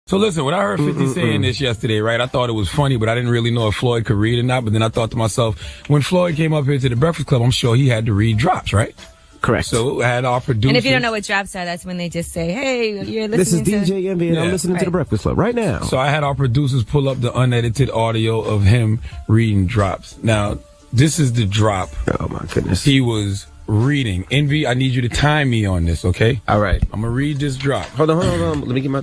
So listen, when I heard 50 saying this yesterday, right, I thought it was funny, but I didn't really know if Floyd could read or not. But then I thought to myself, when Floyd came up here to the Breakfast Club, I'm sure he had to read drops, right? Correct. So I had our producer. And if you don't know what drops are, that's when they just say, hey, you're listening This is DJ Envy, and I'm listening to the Breakfast Club right now. So I had our producers pull up the unedited audio of him reading drops. Now, this is the drop. Oh, my goodness. He was reading. Envy, I need you to time me on this, okay? All right. I'm going to read this drop. Hold on. Let me get my...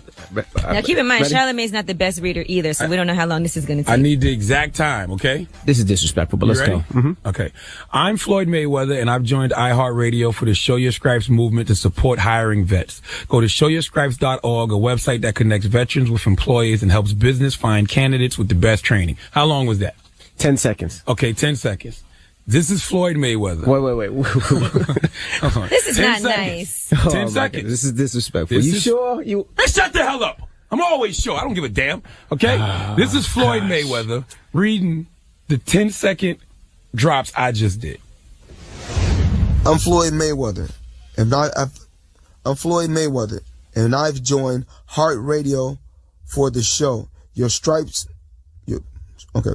Now, keep in mind, ready? Charlamagne's not the best reader either, so we don't know how long this is going to take. I need the exact time, okay? This is disrespectful, but let's go. Okay. I'm Floyd Mayweather, and I've joined iHeartRadio for the Show Your Stripes movement to support hiring vets. Go to showyourstripes.org, a website that connects veterans with employees and helps business find candidates with the best training. How long was that? 10 seconds. Okay, 10 seconds. This is Floyd Mayweather. Wait. This is not seconds. nice. 10 seconds. This is disrespectful. You sure? Hey, shut the hell up. I'm always sure. I don't give a damn. Okay? This is Floyd Mayweather reading the 10-second drops I just did. I'm Floyd Mayweather, and I'm Floyd Mayweather, and I've joined Heart Radio for the show Your Stripes. Okay.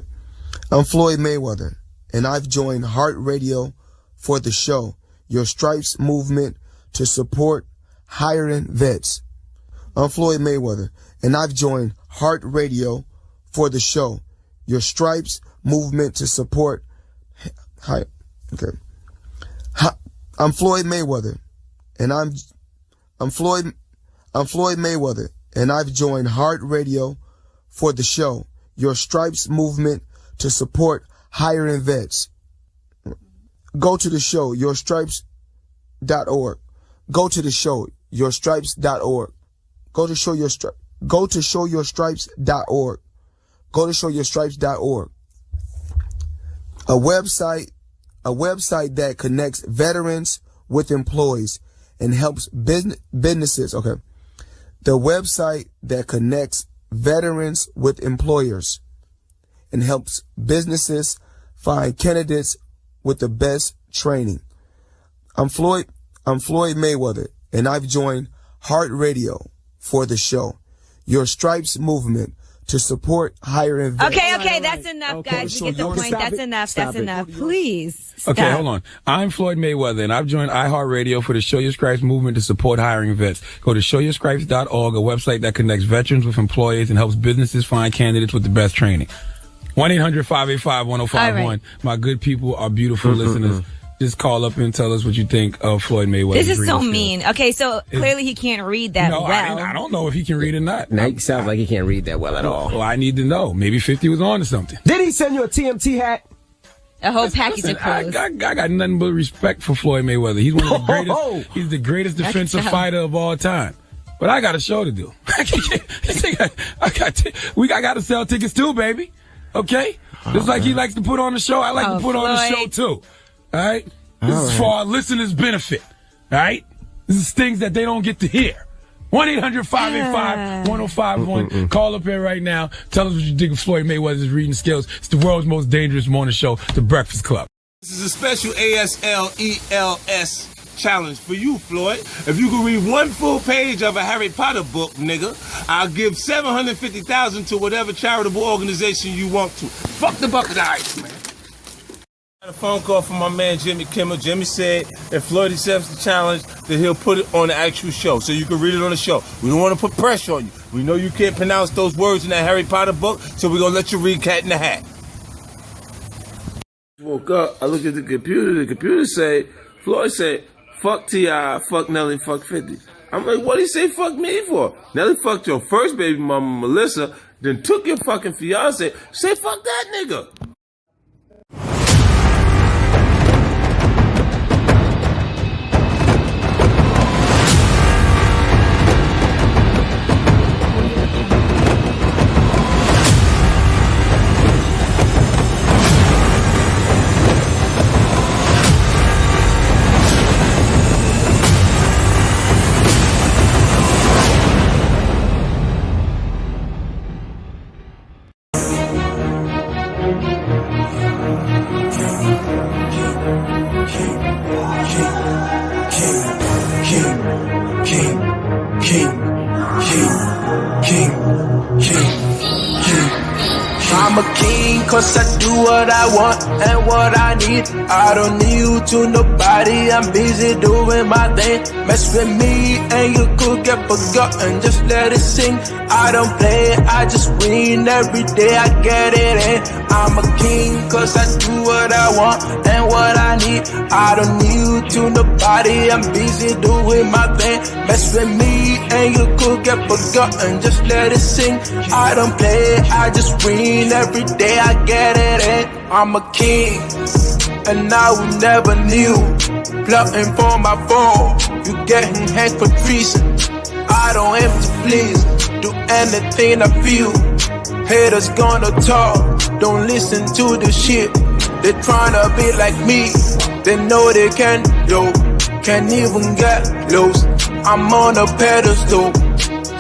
I'm Floyd Mayweather, and I've joined Heart Radio for the show Your Stripes movement to support hiring vets. I'm Floyd Mayweather, and I've joined Heart Radio for the show Your Stripes movement to support I'm Floyd Mayweather, and I'm Floyd Mayweather, and I've joined Heart Radio for the show Your Stripes movement to support hiring vets. Go to the show yourstripes.org. Go to the show yourstripes.org. Go to showyourstripes.org. Go to showyourstripes.org. A website that connects veterans with employees and helps businesses. Okay. The website that connects veterans with employers and helps businesses find candidates with the best training. I'm Floyd Mayweather, and I've joined Heart Radio for the show Your Stripes movement to support hiring vets. Okay, that's enough, guys. You get the point. That's enough. That's enough. Please stop. Okay, hold on. I'm Floyd Mayweather, and I've joined iHeartRadio for the Show Your Stripes movement to support hiring vets. Go to showyourstripes.org, a website that connects veterans with employees and helps businesses find candidates with the best training. 1-800-585-1051. Right. My good people, our beautiful listeners, just call up and tell us what you think of Floyd Mayweather. This is so mean. Okay, so clearly he can't read that well. I don't know if he can read or not. Now, he sounds like he can't read that well at all. Well, I need to know. Maybe 50 was on to something. Did he send you a TMT hat? A whole package of clothes. I got nothing but respect for Floyd Mayweather. He's one of the greatest. He's the greatest defensive fighter of all time. But I got a show to do. I got to sell tickets too, baby. Okay? Just like he likes to put on the show, I like to put on the show too. All right? This is for our listeners' benefit. All right? This is things that they don't get to hear. 1-800-585-1051. Call up here right now. Tell us what you think of Floyd Mayweather's reading skills. It's the world's most dangerous morning show, The Breakfast Club. This is a special ASLELS challenge for you, Floyd. If you can read one full page of a Harry Potter book, nigga, I'll give $750,000 to whatever charitable organization you want to. Fuck the bucket of ice, man. I got a phone call from my man Jimmy Kimmel. Jimmy said if Floyd accepts the challenge, then he'll put it on the actual show, so you can read it on the show. We don't want to put pressure on you. We know you can't pronounce those words in that Harry Potter book, so we're gonna let you read Cat in the Hat. Woke up, I looked at the computer said, Floyd said, fuck T.I., fuck Nelly, fuck 50. I'm like, what did he say fuck me for? Nelly fucked your first baby mama, Melissa, then took your fucking fiance. Say fuck that nigga. I'm a king cause I do what I want and what I need. I don't need you to nobody, I'm busy doing my thing. Mess with me and you could get forgotten, just let it sing. I don't play, I just win every day, I get it in. I'm a king cause I do what I want and what I need. I don't need you to nobody, I'm busy doing my thing. Mess with me and you could get forgotten, just let it sing. I don't play, I just win every day, I get it in. I'm a king, and I will never knew. Plotting for my fall, you getting hanged for treason. I don't aim to please, do anything I feel. Haters gonna talk, don't listen to the shit. They tryna be like me, they know they can, yo. Can't even get lost, I'm on a pedestal,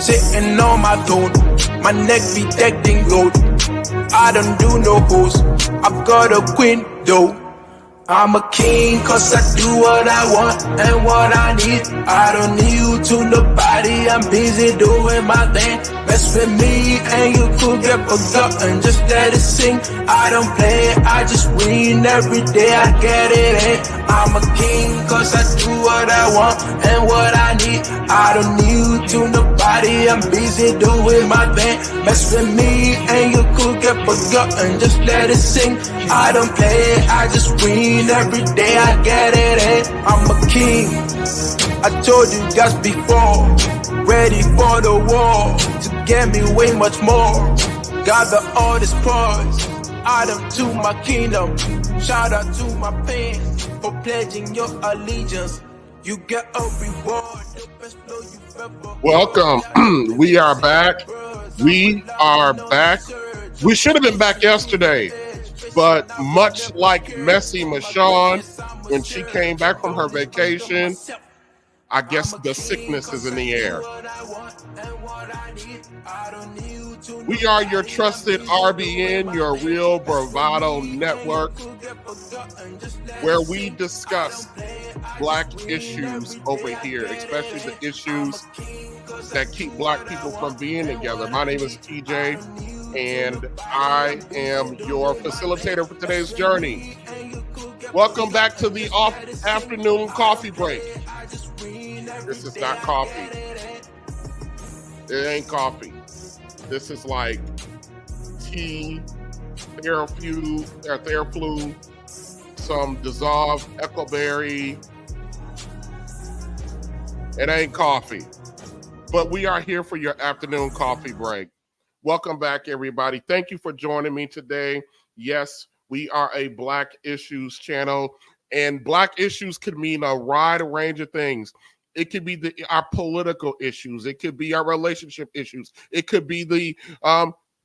sitting on my throne. My neck be decked in gold, I don't do no hoes, I got a queen though. I'm a king cause I do what I want and what I need. I don't need you to nobody, I'm busy doing my thing. Mess with me and you could get forgotten, just let it sing. I don't play, I just win every day, I get it in. I'm a king cause I do what I want and what I need. I don't need you to nobody, I'm busy doing my thing. Mess with me and you could get forgotten, just let it sing. I don't play, I just win every day, I get it in. I'm a king, I told you guys before. Ready for the war, to get me way much more. Gather all this spoils, add them to my kingdom. Shout out to my fans for pledging your allegiance. You get a reward, the best flow you've ever. Welcome. We are back. We are back. We should have been back yesterday, but much like M.A.N, when she came back from her vacation, I guess the sickness is in the air. We are your trusted RBN, your Real Bravado Network, where we discuss Black issues over here, especially the issues that keep Black people from being together. My name is TJ, and I am your facilitator for today's journey. Welcome back to the afternoon coffee break. This is not coffee. It ain't coffee. This is like tea, Theraflu, some dissolved echoberry. It ain't coffee. But we are here for your afternoon coffee break. Welcome back, everybody. Thank you for joining me today. Yes, we are a Black Issues channel, and Black issues could mean a wide range of things. It could be our political issues. It could be our relationship issues. It could be the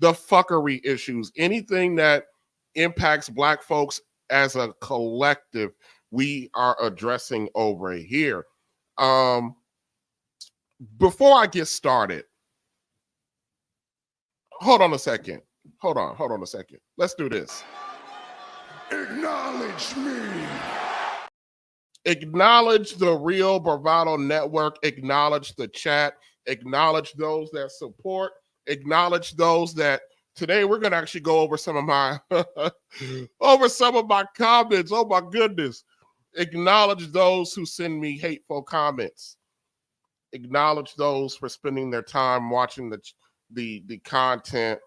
fuckery issues. Anything that impacts Black folks as a collective, we are addressing over here. Before I get started, hold on a second. Hold on a second. Let's do this. Acknowledge me. Acknowledge the Real Bravado Network. Acknowledge the chat. Acknowledge those that support. Acknowledge those that today we're going to actually go over some of my comments. Oh my goodness. Acknowledge those who send me hateful comments. Acknowledge those for spending their time watching the content.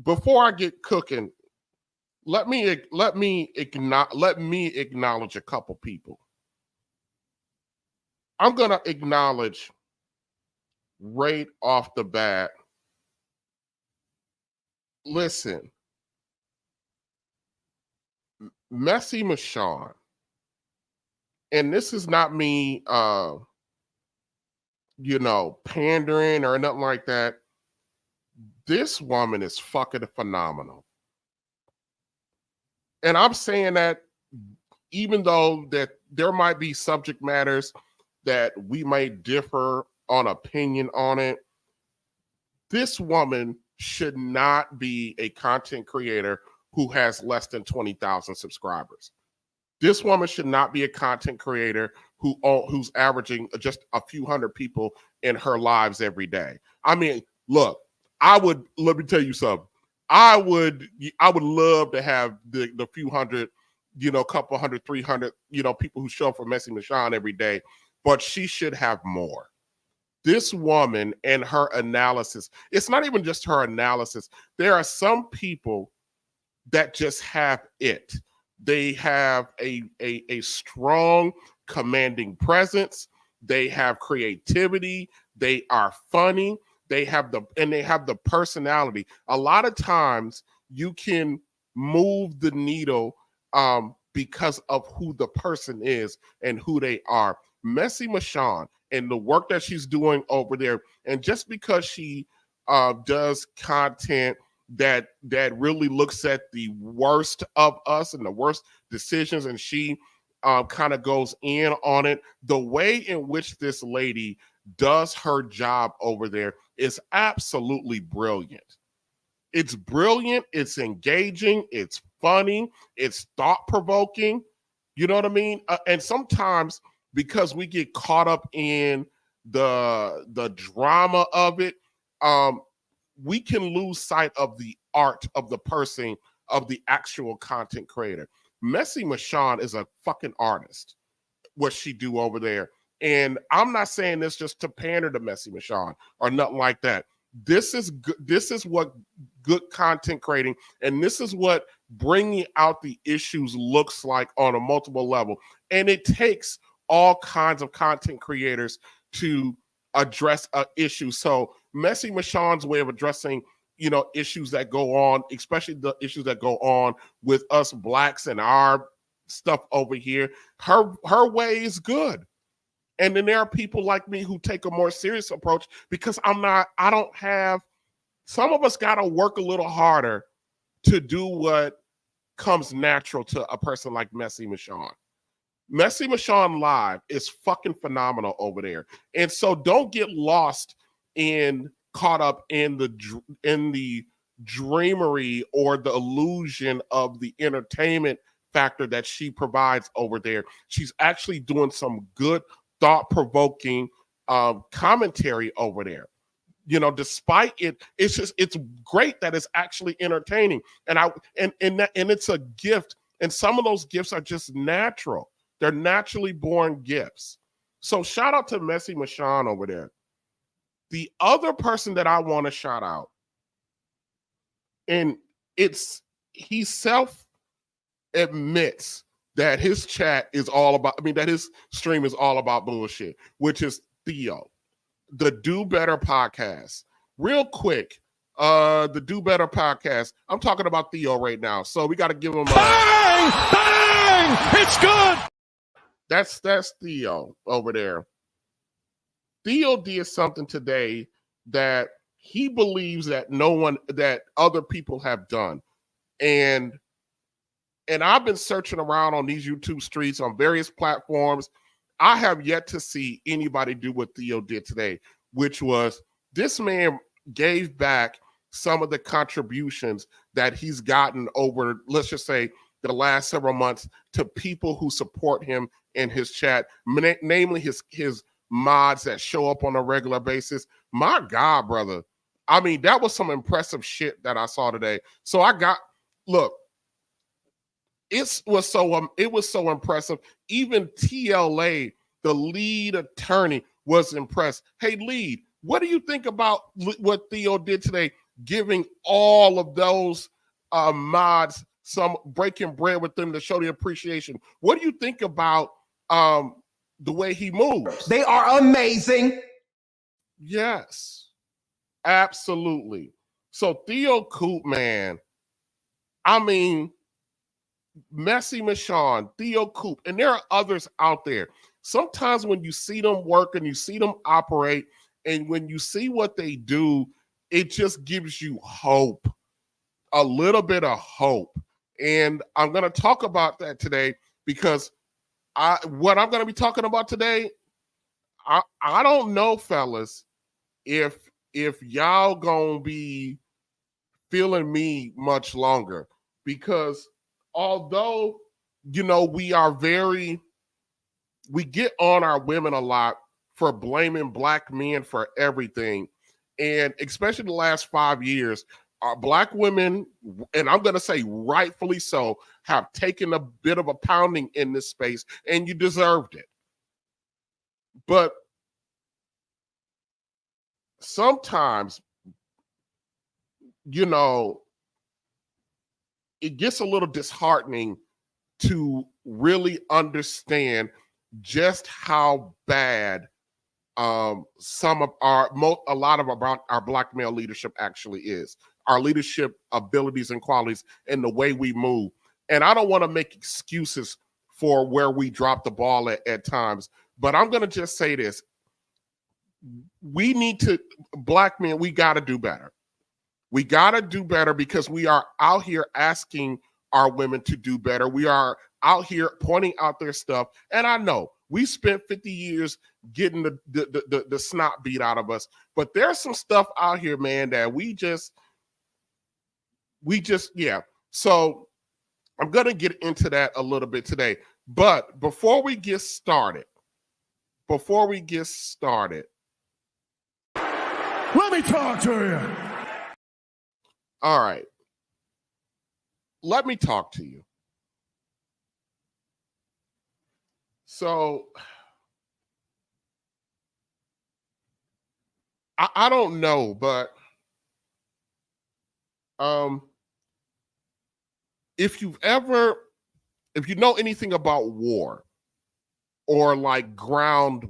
Before I get cooking, let me acknowledge a couple people. I'm gonna acknowledge right off the bat. Listen, M.A.N, and this is not me, pandering or nothing like that. This woman is fucking phenomenal. And I'm saying that even though that there might be subject matters that we may differ on opinion on it, this woman should not be a content creator who has less than 20,000 subscribers. This woman should not be a content creator who's averaging just a few hundred people in her lives every day. I mean, look, let me tell you something. I would love to have the few hundred, couple hundred, 300, people who show up for Messy Michonne every day, but she should have more. This woman and her analysis, it's not even just her analysis. There are some people that just have it. They have a strong, commanding presence. They have creativity. They are funny. They have the personality. A lot of times you can move the needle because of who the person is and who they are. Messy Michonne and the work that she's doing over there, and just because she does content that really looks at the worst of us and the worst decisions, and she kind of goes in on it, the way in which this lady does her job over there is absolutely brilliant. It's brilliant, it's engaging, it's funny, it's thought-provoking. You know what I mean? And sometimes, because we get caught up in the drama of it, we can lose sight of the art of the person, of the actual content creator. Messy Michonne is a fucking artist, what she do over there. And I'm not saying this just to pander to Messy Michonne or nothing like that. This is what good content creating, and this is what bringing out the issues looks like on a multiple level. And it takes all kinds of content creators to address an issue. So Messy Michonne's way of addressing, issues that go on, especially the issues that go on with us blacks and our stuff over here, her way is good. And then there are people like me who take a more serious approach because some of us got to work a little harder to do what comes natural to a person like Messy Michonne. Messy Michonne Live is fucking phenomenal over there. And so don't get caught up in the dreamery or the illusion of the entertainment factor that she provides over there. She's actually doing some good, thought-provoking commentary over there. Despite it's great that it's actually entertaining. And it's a gift. And some of those gifts are just natural. They're naturally born gifts. So shout out to Messy Michonne over there. The other person that I want to shout out, and he self-admits that his chat is all about, that his stream is all about bullshit, which is Theo, the Do Better podcast. Real quick, the Do Better podcast. I'm talking about Theo right now, so we got to give him a bang! Bang! It's good. That's Theo over there. Theo did something today that he believes that that other people have done. And I've been searching around on these YouTube streets on various platforms. I have yet to see anybody do what Theo did today, which was this man gave back some of the contributions that he's gotten over, let's just say, the last several months to people who support him in his chat, namely his mods that show up on a regular basis. My God, brother. That was some impressive shit that I saw today. So it was so impressive. Even TLA, the lead attorney, was impressed. Hey, lead, what do you think about what Theo did today, giving all of those mods some breaking bread with them to show the appreciation? What do you think about the way he moves? They are amazing. Yes, absolutely. So Theo Coop, man, Messy Michonne, Theo Coop, and there are others out there. Sometimes when you see them work and you see them operate, and when you see what they do, it just gives you hope, a little bit of hope. And I'm going to talk about that today because what I'm going to be talking about today, I don't know, fellas, if y'all going to be feeling me much longer, because although we get on our women a lot for blaming Black men for everything. And especially the last 5 years, our Black women, and I'm going to say rightfully so, have taken a bit of a pounding in this space, and you deserved it. But sometimes, it gets a little disheartening to really understand just how bad a lot of our Black male leadership actually is. Our leadership abilities and qualities and the way we move. And I don't want to make excuses for where we drop the ball at times, but I'm going to just say this. Black men, we got to do better. We got to do better because we are out here asking our women to do better. We are out here pointing out their stuff. And I know we spent 50 years getting the snot beat out of us, but there's some stuff out here, man, that we just, yeah. So I'm going to get into that a little bit today. But before we get started, let me talk to you. All right. Let me talk to you. So I don't know, but if you know anything about war or like ground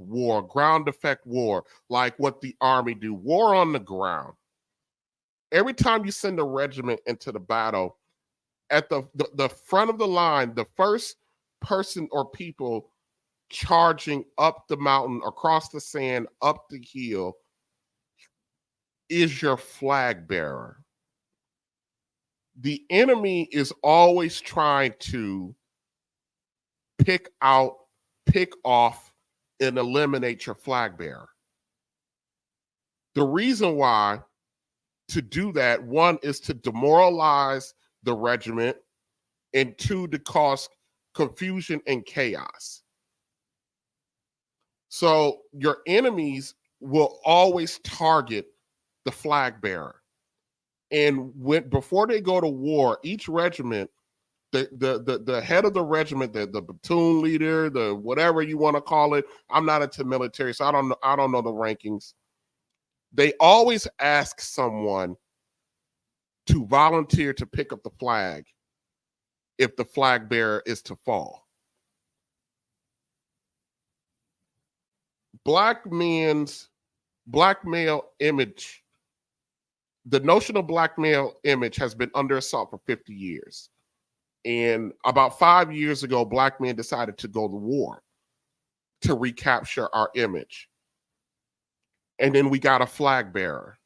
effect war, like what the Army do, war on the ground. Every time you send a regiment into the battle, at the front of the line, the first person or people charging up the mountain, across the sand, up the hill, is your flag bearer. The enemy is always trying to pick off, and eliminate your flag bearer. The reason why to do that, one, is to demoralize the regiment, and two, to cause confusion and chaos. So your enemies will always target the flag bearer. And before they go to war, each regiment, the head of the regiment, the platoon leader, the whatever you want to call it, I'm not into military, so I don't know the rankings. They always ask someone to volunteer to pick up the flag if the flag bearer is to fall. Black male image, the notion of black male image has been under assault for 50 years. And about 5 years ago, Black men decided to go to war to recapture our image. And then we got a flag bearer.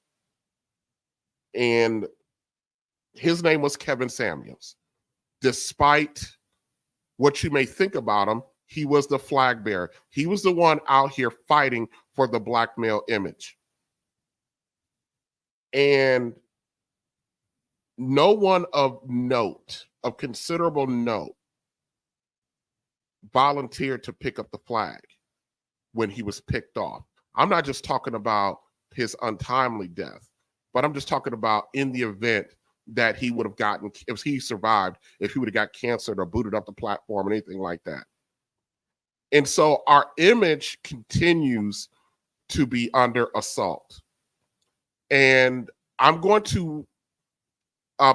And his name was Kevin Samuels. Despite what you may think about him, he was the flag bearer. He was the one out here fighting for the black male image. And no one of note, of considerable note, volunteered to pick up the flag when he was picked off. I'm not just talking about his untimely death, but I'm just talking about in the event that he would have gotten, if he survived, if he would have got cancer or booted up the platform or anything like that. And so our image continues to be under assault. And I'm going to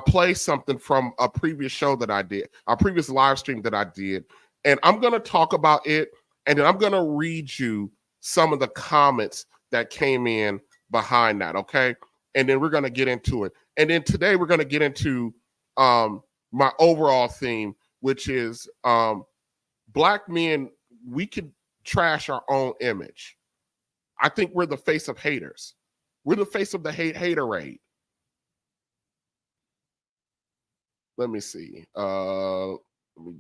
play something from a previous show that I did, a previous live stream that I did. And I'm going to talk about it, and then I'm going to read you some of the comments that came in behind that, okay? And then we're going to get into it. And then today we're going to get into my overall theme, which is black men, we could trash our own image. I think we're the face of haters. We're the face of the haterade. Let me see. Let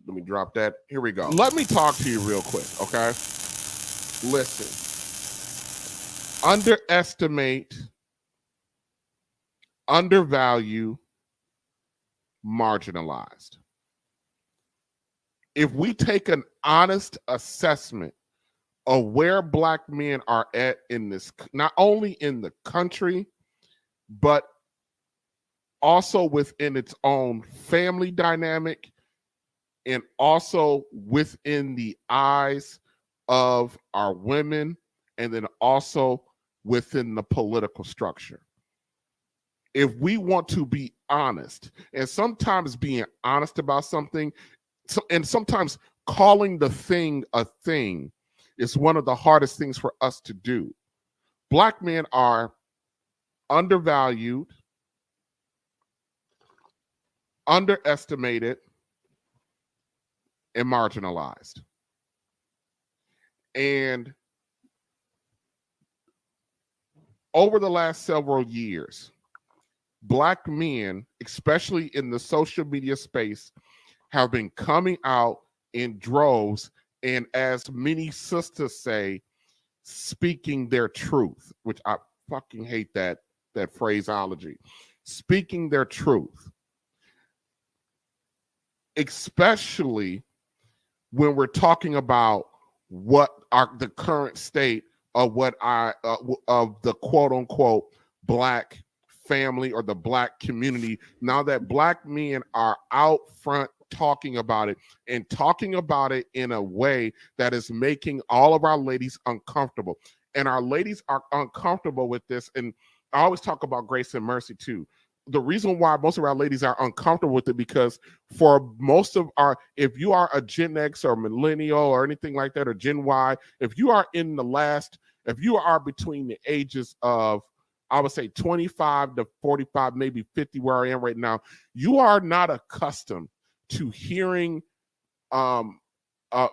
me drop that. Here we go. Let me talk to you real quick, okay? Listen. Underestimate, undervalue, marginalized. if we take an honest assessment of where Black men are at in this, not only in the country, but also within its own family dynamic, and also within the eyes of our women, and then also within the political structure. If we want to be honest, and sometimes being honest about something, and sometimes calling the thing a thing, is one of the hardest things for us to do. Black men are undervalued, underestimated, and marginalized. And over the last several years, Black men, especially in the social media space, have been coming out in droves, and as many sisters say, speaking their truth, which I fucking hate that phraseology. Speaking their truth. Especially when we're talking about what are the current state of of the quote unquote Black family or the Black community, now that Black men are out front talking about it, and talking about it in a way that is making all of our ladies uncomfortable. And our ladies are uncomfortable with this. And I always talk about grace and mercy too. The reason why most of our ladies are uncomfortable with it, because for most of our, if you are a Gen X or millennial or anything like that, or Gen Y, if you are between the ages of, I would say 25 to 45, maybe 50, where I am right now, you are not accustomed to hearing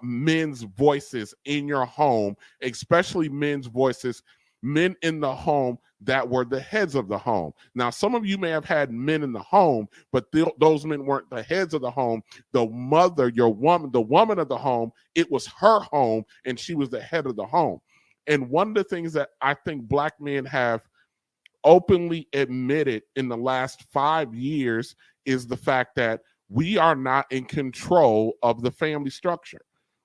men's voices in your home, especially men's voices, men in the home that were the heads of the home. Now, some of you may have had men in the home, but those men weren't the heads of the home. The mother, the woman of the home, it was her home, and she was the head of the home. And one of the things that I think Black men have openly admitted in the last 5 years is the fact that we are not in control of the family structure.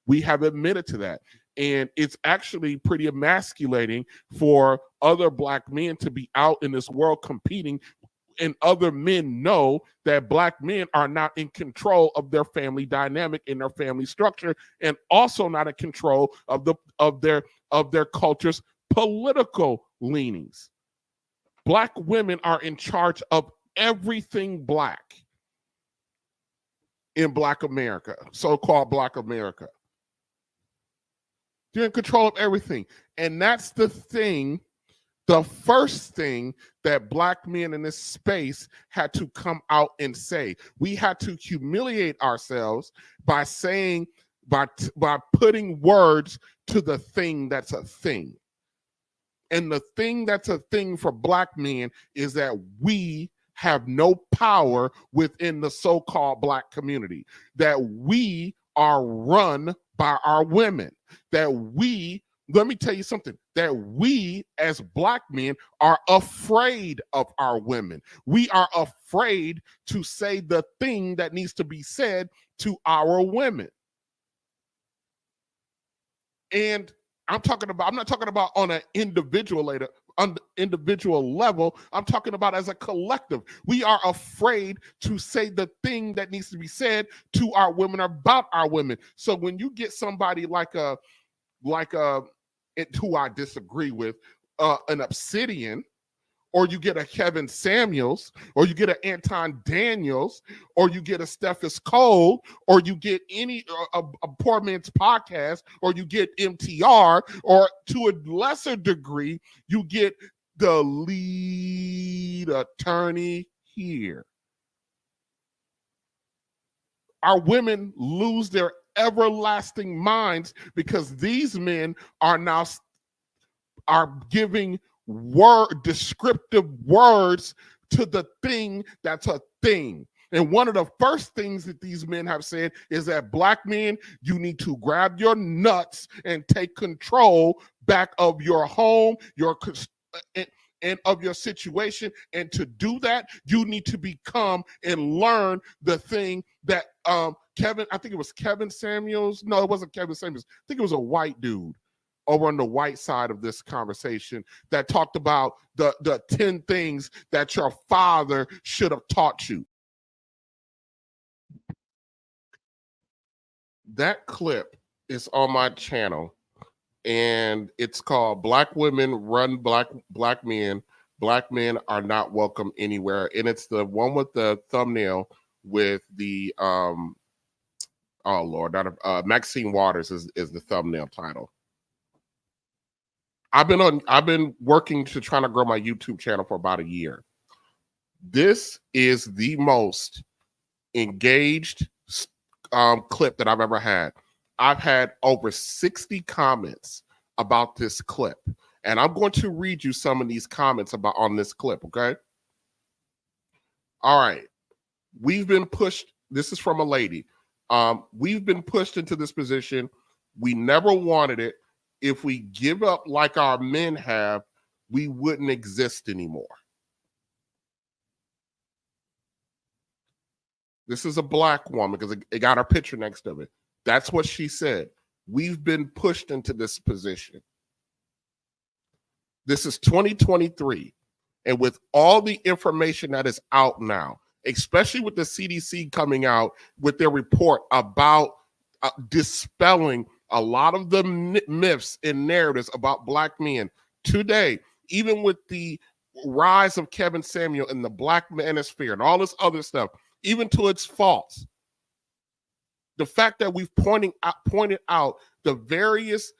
We have admitted to that. And it's actually pretty emasculating for other Black men to be out in this world competing, and other men know that Black men are not in control of their family dynamic and their family structure, and also not in control of their culture's political leanings. Black women are in charge of everything Black in Black America, so-called Black America. They're in control of everything. And that's the first thing that Black men in this space had to come out and say. We had to humiliate ourselves by saying, by putting words to the thing that's a thing. And the thing that's a thing for Black men is that we have no power within the so-called Black community, that we are run by our women, that let me tell you something, that we as Black men are afraid of our women. We are afraid to say the thing that needs to be said to our women. And I'm not talking about on an individual level. I'm talking about as a collective. We are afraid to say the thing that needs to be said to our women, about our women. So when you get somebody like who I disagree with, an Obsidian, or you get a Kevin Samuels, or you get an Anton Daniels, or you get a Steffes Cole, or you get a Poor Man's Podcast, or you get MTR, or to a lesser degree, you get the lead attorney here. Our women lose their everlasting minds because these men are giving descriptive words to the thing that's a thing. And one of the first things that these men have said is that Black men, you need to grab your nuts and take control back of your home, and of your situation. And to do that, you need to become and learn the thing that Kevin, I think it was Kevin Samuels. No, it wasn't Kevin Samuels. I think it was a white dude over on the white side of this conversation that talked about the 10 things that your father should have taught you. That clip is on my channel, and it's called Black Women Run Black Men. Black men are not welcome anywhere. And it's the one with the thumbnail with the oh Lord, Maxine Waters is the thumbnail title. I've been working to try to grow my YouTube channel for about a year. This is the most engaged clip that I've ever had. I've had over 60 comments about this clip, and I'm going to read you some of these comments on this clip, okay? All right. We've been pushed. This is from a lady. We've been pushed into this position. We never wanted it. If we give up like our men have, we wouldn't exist anymore. This is a Black woman because it got her picture next to it. That's what she said. We've been pushed into this position. This is 2023. And with all the information that is out now, especially with the CDC coming out with their report about dispelling a lot of the myths and narratives about Black men today, even with the rise of Kevin Samuel and the Black manosphere and all this other stuff, even to its faults, the fact that we've pointed out the various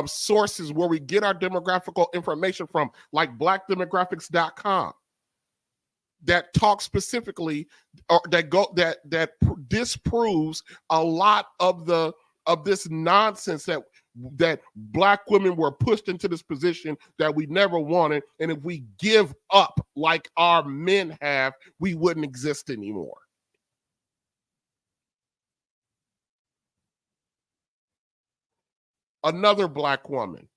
sources where we get our demographical information from, like blackdemographics.com, that talk specifically or that disproves a lot of this nonsense that Black women were pushed into this position that we never wanted, and if we give up like our men have, we wouldn't exist anymore. Another Black woman,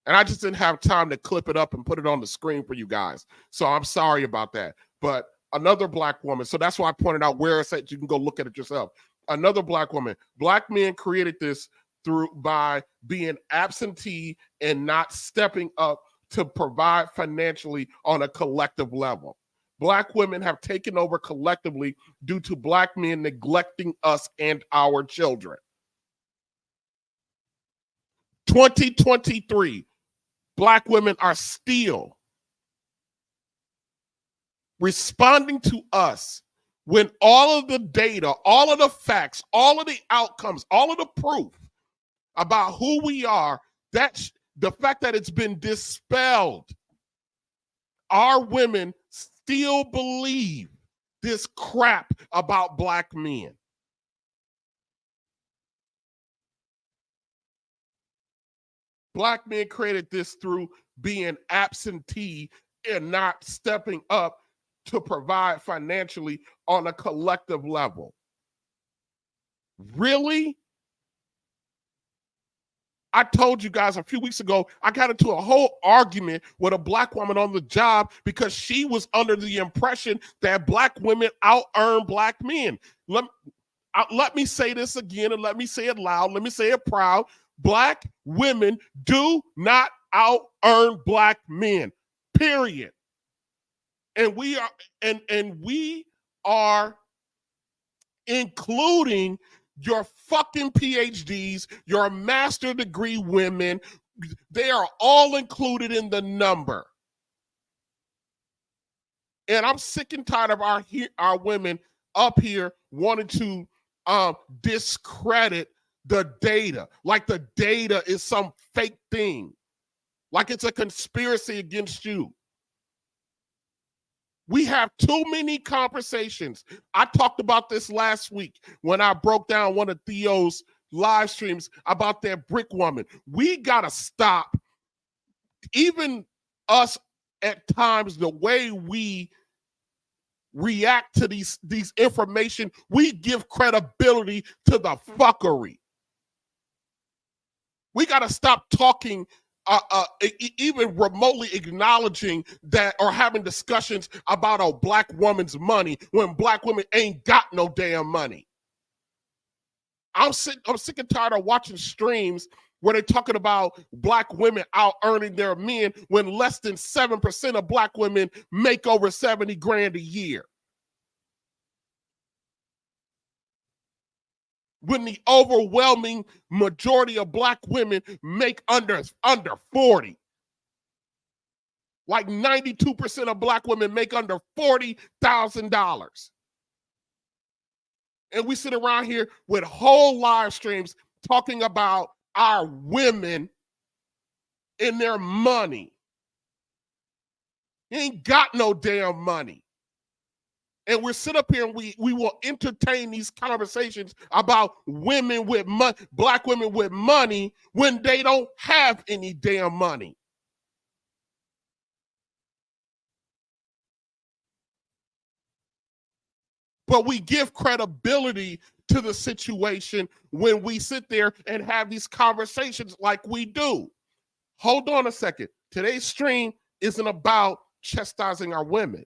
and I just didn't have time to clip it up and put it on the screen for you guys, so I'm sorry about that. But another Black woman, so that's why I pointed out where it's at. You can go look at it yourself. Another Black woman. Black men created this by being absentee and not stepping up to provide financially on a collective level. Black women have taken over collectively due to Black men neglecting us and our children. 2023, Black women are still responding to us when all of the data, all of the facts, all of the outcomes, all of the proof about who we are, that's the fact that it's been dispelled. Our women still believe this crap about Black men. Black men created this through being absentee and not stepping up to provide financially on a collective level. Really? I told you guys a few weeks ago, I got into a whole argument with a Black woman on the job because she was under the impression that Black women out-earn Black men. Let me say this again, and let me say it loud. Let me say it proud. Black women do not out-earn Black men, period. And we are including your fucking PhDs, your master degree women. They are all included in the number. And I'm sick and tired of our women up here wanting to discredit the data, like the data is some fake thing, like it's a conspiracy against you. We have too many conversations. I talked about this last week when I broke down one of Theo's live streams about that brick woman. We got to stop, even us at times, the way we react to these information, we give credibility to the fuckery. We got to stop talking even remotely acknowledging that or having discussions about a black woman's money when black women ain't got no damn money. I'm sick and tired of watching streams where they're talking about black women out earning their men when less than 7% of black women make over 70 grand a year. When the overwhelming majority of black women make under 40. Like 92% of black women make under $40,000. And we sit around here with whole live streams talking about our women and their money. They ain't got no damn money. And we're sit up here and we will entertain these conversations about women with money, black women with money, when they don't have any damn money. But we give credibility to the situation when we sit there and have these conversations like we do. Hold on a second. Today's stream isn't about chastising our women.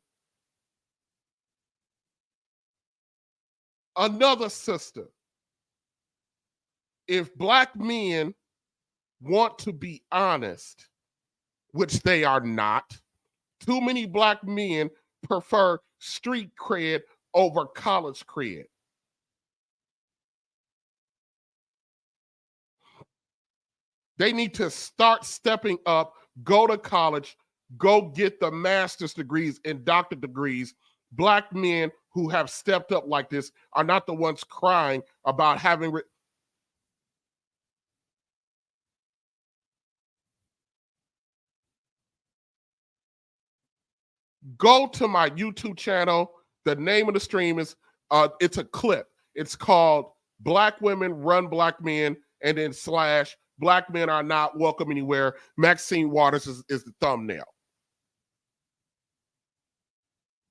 Another sister, if black men want to be honest, which they are not, too many black men prefer street cred over college cred. They need to start stepping up, go to college, go get the master's degrees and doctorate degrees. Black men who have stepped up like this are not the ones crying about having go to my YouTube channel. The name of the stream is, it's a clip. It's called Black Women Run Black Men, and then / Black Men Are Not Welcome Anywhere. Maxine Waters is the thumbnail.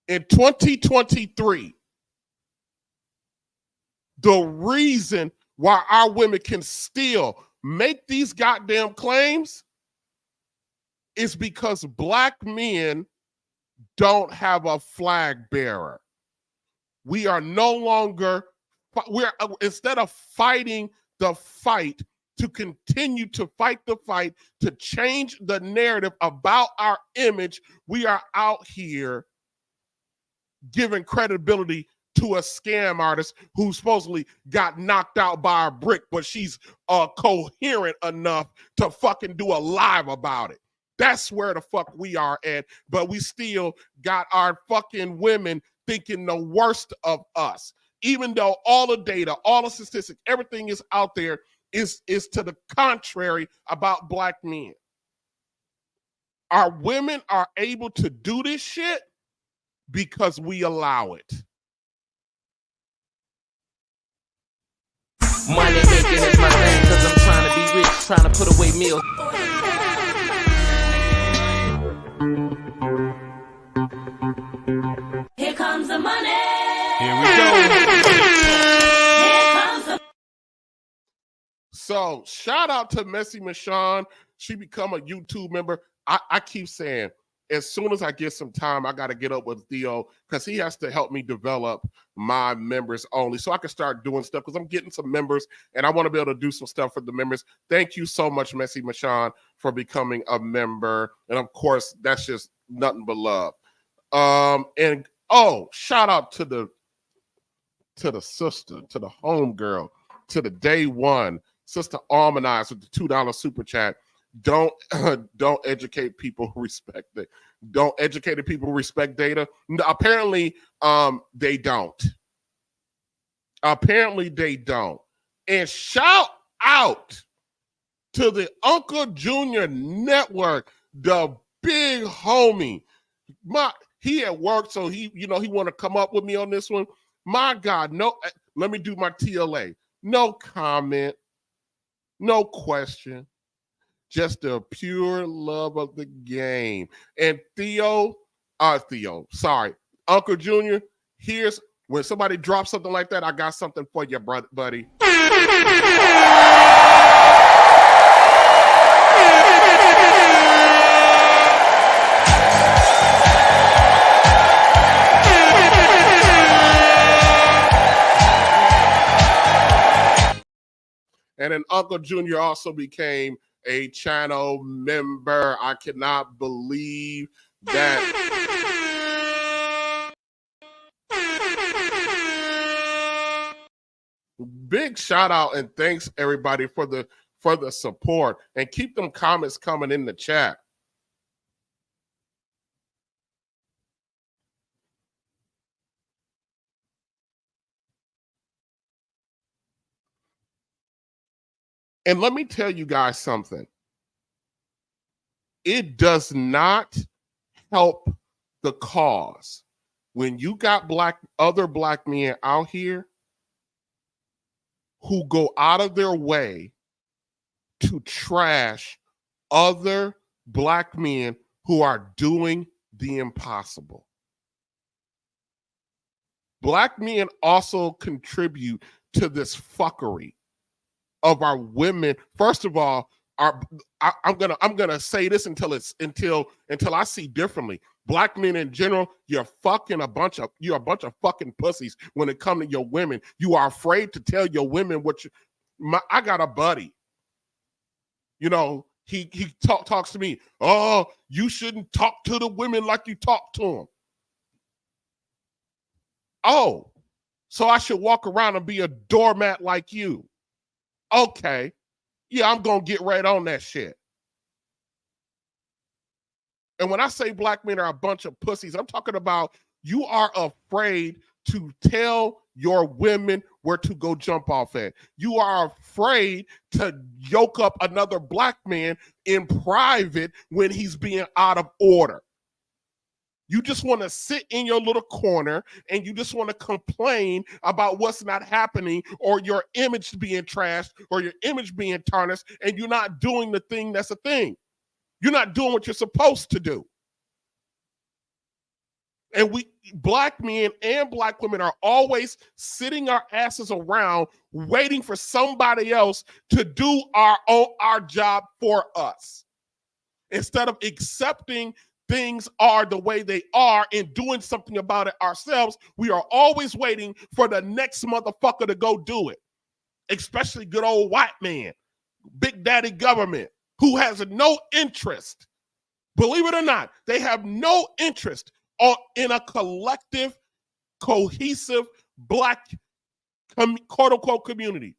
In 2023, the reason why our women can still make these goddamn claims is because black men don't have a flag bearer. We are no longer, instead of fighting the fight, to continue to fight the fight, to change the narrative about our image, we are out here giving credibility to a scam artist who supposedly got knocked out by a brick, but she's coherent enough to fucking do a live about it. That's where the fuck we are at, but we still got our fucking women thinking the worst of us. Even though all the data, all the statistics, everything is out there is to the contrary about black men. Our women are able to do this shit because we allow it. Money making is my thing, cause I'm trying to be rich, trying to put away meals. Here comes the money. Here we go. Here comes the... So shout out to Messy Michonne. She become a YouTube member. I keep saying, as soon as I get some time, I got to get up with Theo because he has to help me develop my members only so I can start doing stuff because I'm getting some members and I want to be able to do some stuff for the members. Thank you so much, Messy Michonne, for becoming a member. And of course, that's just nothing but love. And shout out to the sister, to the homegirl, to the day one, Sister Almanize with the $2 super chat. Don't educate people who respect it. Don't educate the people who respect data. Apparently, they don't. Apparently, they don't. And shout out to the Uncle Junior Network, the big homie. He at work, so he want to come up with me on this one. My God, no. Let me do my TLA. No comment, no question. Just the pure love of the game. And Uncle Junior, here's when somebody drops something like that, I got something for you, buddy. And then Uncle Junior also became a channel member. I cannot believe that. Big shout out and thanks everybody for the support, and keep them comments coming in the chat. And let me tell you guys something. It does not help the cause when you got other black men out here who go out of their way to trash other black men who are doing the impossible. Black men also contribute to this fuckery of our women. First of all, I'm gonna say this until I see differently. Black men in general, you're a bunch of fucking pussies when it comes to your women. You are afraid to tell your women I got a buddy. You know, he talks to me. Oh, you shouldn't talk to the women like you talk to them. Oh, so I should walk around and be a doormat like you. Okay. Yeah, I'm going to get right on that shit. And when I say black men are a bunch of pussies, I'm talking about you are afraid to tell your women where to go jump off at. You are afraid to yoke up another black man in private when he's being out of order. You just want to sit in your little corner and you just want to complain about what's not happening, or your image being trashed, or your image being tarnished, and you're not doing the thing that's a thing. You're not doing what you're supposed to do. And we, black men and black women, are always sitting our asses around waiting for somebody else to do our job for us, instead of accepting things are the way they are and doing something about it ourselves. We are always waiting for the next motherfucker to go do it, especially good old white man, big daddy government, who has no interest. Believe it or not, they have no interest in a collective, cohesive black quote unquote community.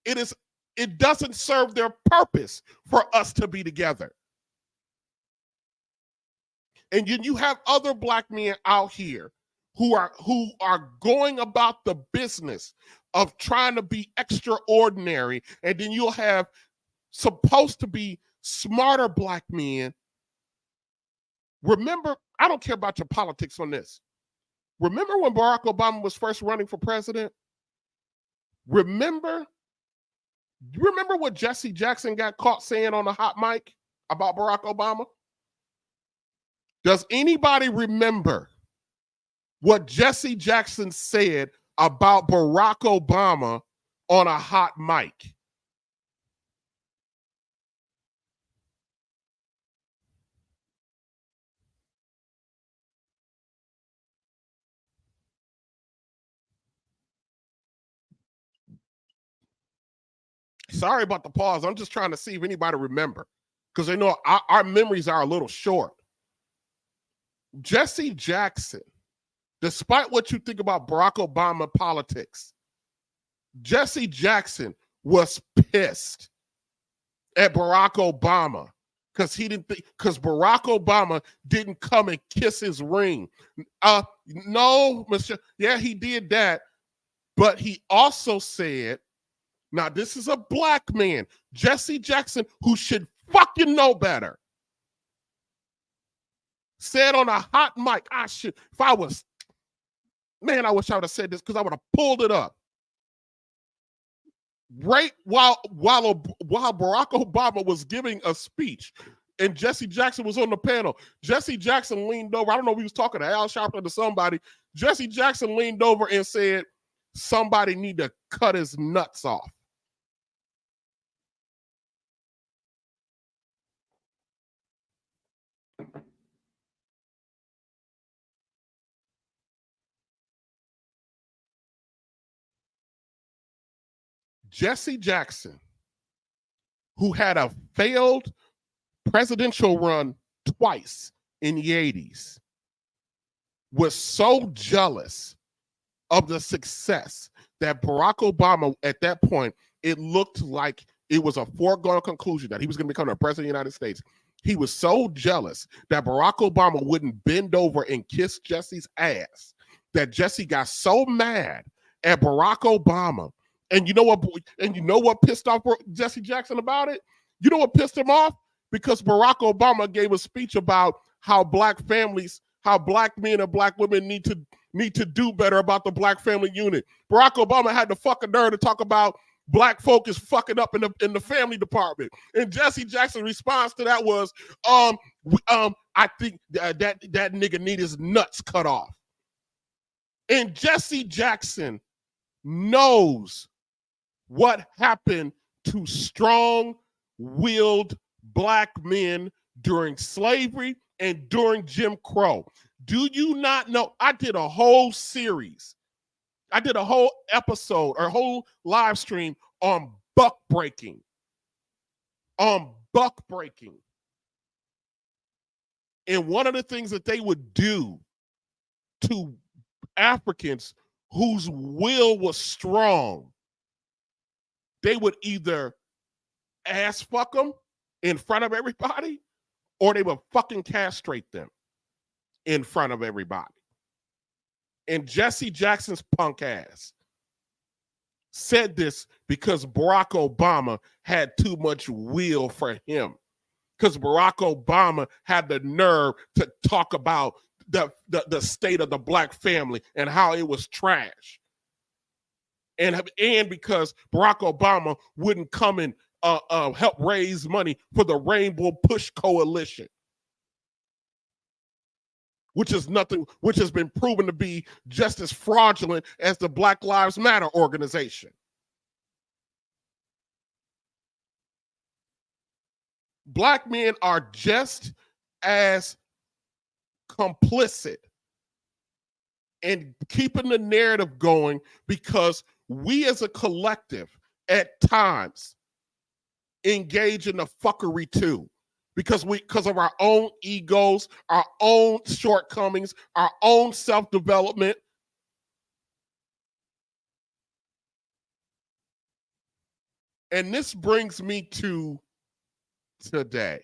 It doesn't serve their purpose for us to be together. And you have other black men out here who are going about the business of trying to be extraordinary. And then you'll have supposed to be smarter black men. Remember, I don't care about your politics on this. Remember when Barack Obama was first running for president? Remember what Jesse Jackson got caught saying on a hot mic about Barack Obama? Does anybody remember what Jesse Jackson said about Barack Obama on a hot mic? Sorry about the pause. I'm just trying to see if anybody remember, because I know our memories are a little short. Jesse Jackson, despite what you think about Barack Obama politics, Jesse Jackson was pissed at Barack Obama because Barack Obama didn't come and kiss his ring. No, Mr. Yeah, he did that, but he also said, now this is a black man, Jesse Jackson, who should fucking know better, said on a hot mic, I wish I would have said this, because I would have pulled it up. Right while Barack Obama was giving a speech and Jesse Jackson was on the panel, Jesse Jackson leaned over. I don't know if he was talking to Al Sharpton or somebody. Jesse Jackson leaned over and said, somebody need to cut his nuts off. Jesse Jackson, who had a failed presidential run twice in the 80s, was so jealous of the success that Barack Obama, at that point, it looked like it was a foregone conclusion that he was going to become the president of the United States. He was so jealous that Barack Obama wouldn't bend over and kiss Jesse's ass that Jesse got so mad at Barack Obama. And you know what pissed off Jesse Jackson about it? You know what pissed him off? Because Barack Obama gave a speech about how black families, how black men and black women need to do better about the black family unit. Barack Obama had the fucking nerve to talk about black folk is fucking up in the family department. And Jesse Jackson's response to that was, I think that nigga need his nuts cut off. And Jesse Jackson knows what happened to strong-willed black men during slavery and during Jim Crow. Do you not know? I did a whole series. I did a whole episode or a whole live stream on buck breaking. And one of the things that they would do to Africans whose will was strong, they would either ass fuck them in front of everybody, or they would fucking castrate them in front of everybody. And Jesse Jackson's punk ass said this because Barack Obama had too much will for him. Because Barack Obama had the nerve to talk about the state of the black family and how it was trash. And because Barack Obama wouldn't come and help raise money for the Rainbow Push Coalition, which has been proven to be just as fraudulent as the Black Lives Matter organization. Black men are just as complicit in keeping the narrative going because we as a collective at times engage in the fuckery too. Because of our own egos, our own shortcomings, our own self-development. And this brings me to today.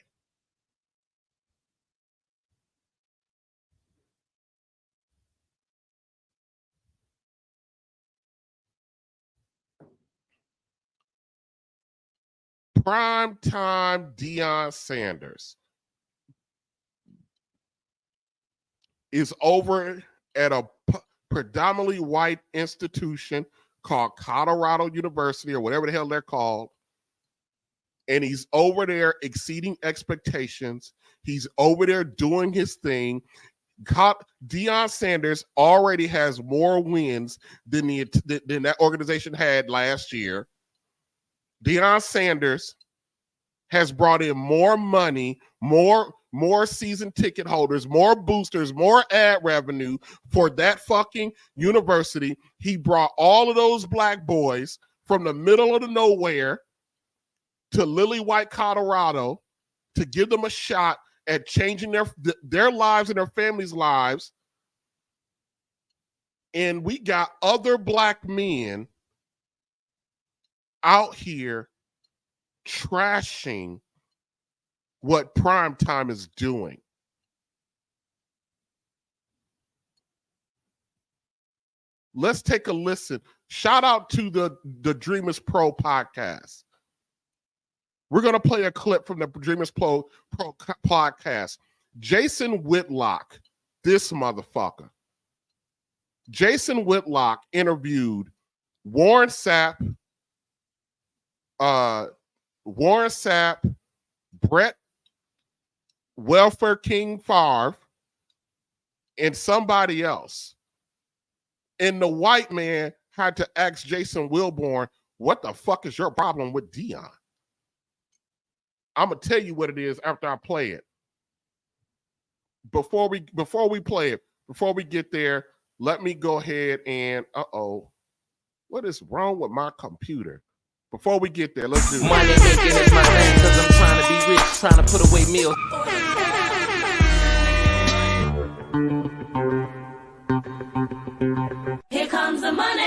Primetime Deion Sanders is over at a predominantly white institution called Colorado University or whatever the hell they're called. And he's over there exceeding expectations. He's over there doing his thing. Deion Sanders already has more wins than that organization had last year. Deion Sanders has brought in more money, more season ticket holders, more boosters, more ad revenue for that fucking university. He brought all of those black boys from the middle of the nowhere to Lily White, Colorado, to give them a shot at changing their lives and their families' lives. And we got other black men out here trashing what Primetime is doing. Let's take a listen. Shout out to the Dreamerspro podcast. We're going to play a clip from the Dreamerspro podcast. Jason Whitlock, this motherfucker. Jason Whitlock interviewed Warren Sapp, Brett Welfare King Favre, and somebody else. And the white man had to ask Jason Wilborn, what the fuck is your problem with Deion? I'm going to tell you what it is after I play it. Before we play it, before we get there, let me go ahead and, what is wrong with my computer? Before we get there, let's do this. Money making is my thing, cause I'm trying to be rich, trying to put away meals. Here comes the money.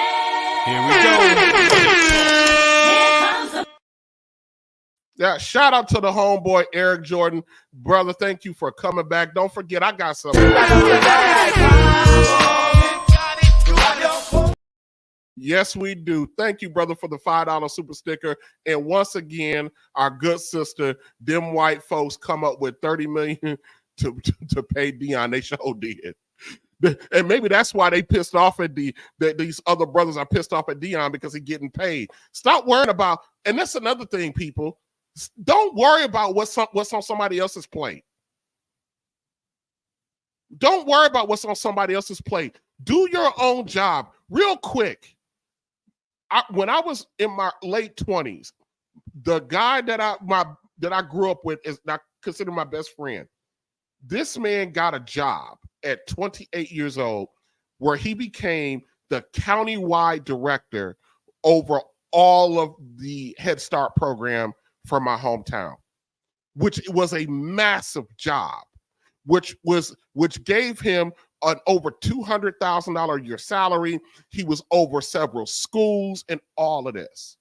Here we go. Here comes the Yeah, shout out to the homeboy Eric Jordan. Brother, thank you for coming back. Don't forget, I got something. Yes, we do. Thank you, brother, for the $5 super sticker. And once again, our good sister, them white folks come up with $30 million to pay Dion. They sure did. And maybe that's why they pissed off at these other brothers are pissed off at Dion, because he's getting paid. Stop worrying about, and that's another thing, people. Don't worry about what's on somebody else's plate. Don't worry about what's on somebody else's plate. Do your own job. Real quick. When I was in my late 20s, the guy that I grew up with is not considered my best friend. This man got a job at 28 years old where he became the county-wide director over all of the Head Start program for my hometown, which was a massive job, which gave him an over $200,000 a year salary. He was over several schools and all of this.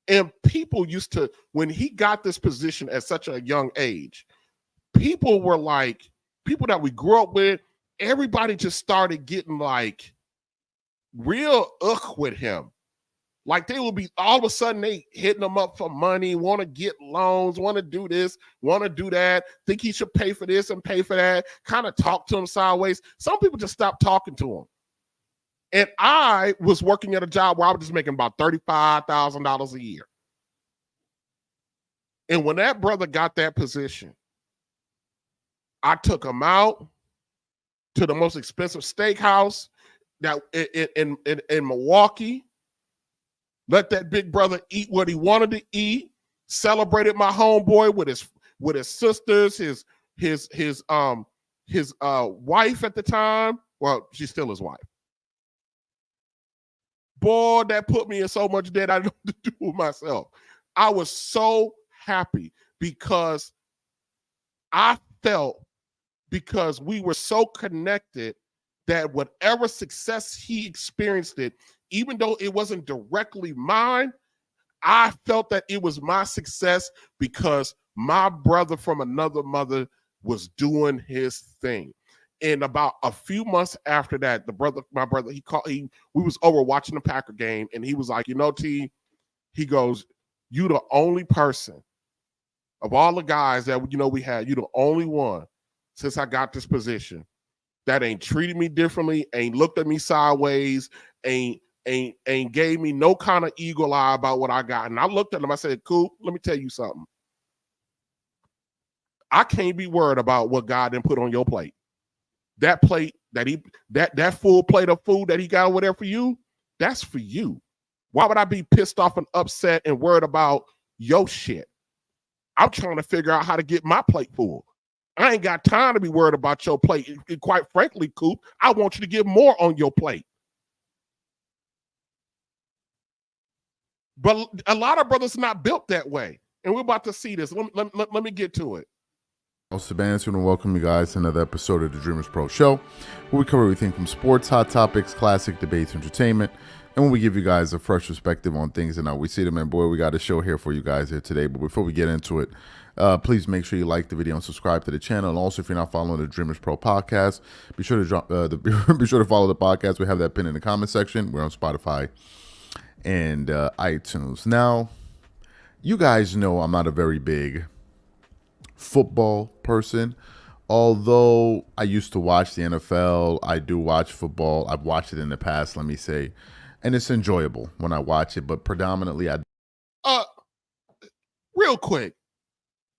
And people used to, when he got this position at such a young age, people were like, people that we grew up with, everybody just started getting like real with him. Like they would be, all of a sudden they hitting him up for money, want to get loans, want to do this, want to do that, think he should pay for this and pay for that, kind of talk to him sideways. Some people just stopped talking to him. And I was working at a job where I was just making about $35,000 a year. And when that brother got that position, I took him out to the most expensive steakhouse that in Milwaukee. Let that big brother eat what he wanted to eat. Celebrated my homeboy with his sisters, his wife at the time. Well, she's still his wife. Boy, that put me in so much debt I didn't know what to do with myself. I was so happy because I felt, because we were so connected, that whatever success he experienced it, even though it wasn't directly mine, I felt that it was my success because my brother from another mother was doing his thing. And about a few months after that, my brother, we was over watching the Packer game, and he was like, T, he goes, you the only person of all the guys that we had, you the only one since I got this position that ain't treated me differently, ain't looked at me sideways, ain't gave me no kind of eagle eye about what I got. And I looked at him, I said, Coop, let me tell you something. I can't be worried about what God didn't put on your plate. That plate that full plate of food that he got over there for you, that's for you. Why would I be pissed off and upset and worried about your shit? I'm trying to figure out how to get my plate full. I ain't got time to be worried about your plate. And quite frankly, Coop, I want you to get more on your plate. But a lot of brothers not built that way. And we're about to see this. Let me get to it. I'm Sebastian, and welcome you guys to another episode of the Dreamerspro Show, where we cover everything from sports, hot topics, classic debates, entertainment, and when we give you guys a fresh perspective on things and how we see them. And boy, we got a show here for you guys here today. But before we get into it, please make sure you like the video and subscribe to the channel. And also, if you're not following the Dreamerspro podcast, be sure to be sure to follow the podcast. We have that pinned in the comment section. We're on Spotify and iTunes. Now, you guys know I'm not a very big football person, although I used to watch the NFL. I do watch football. I've watched it in the past, let me say, and it's enjoyable when I watch it, but predominantly real quick,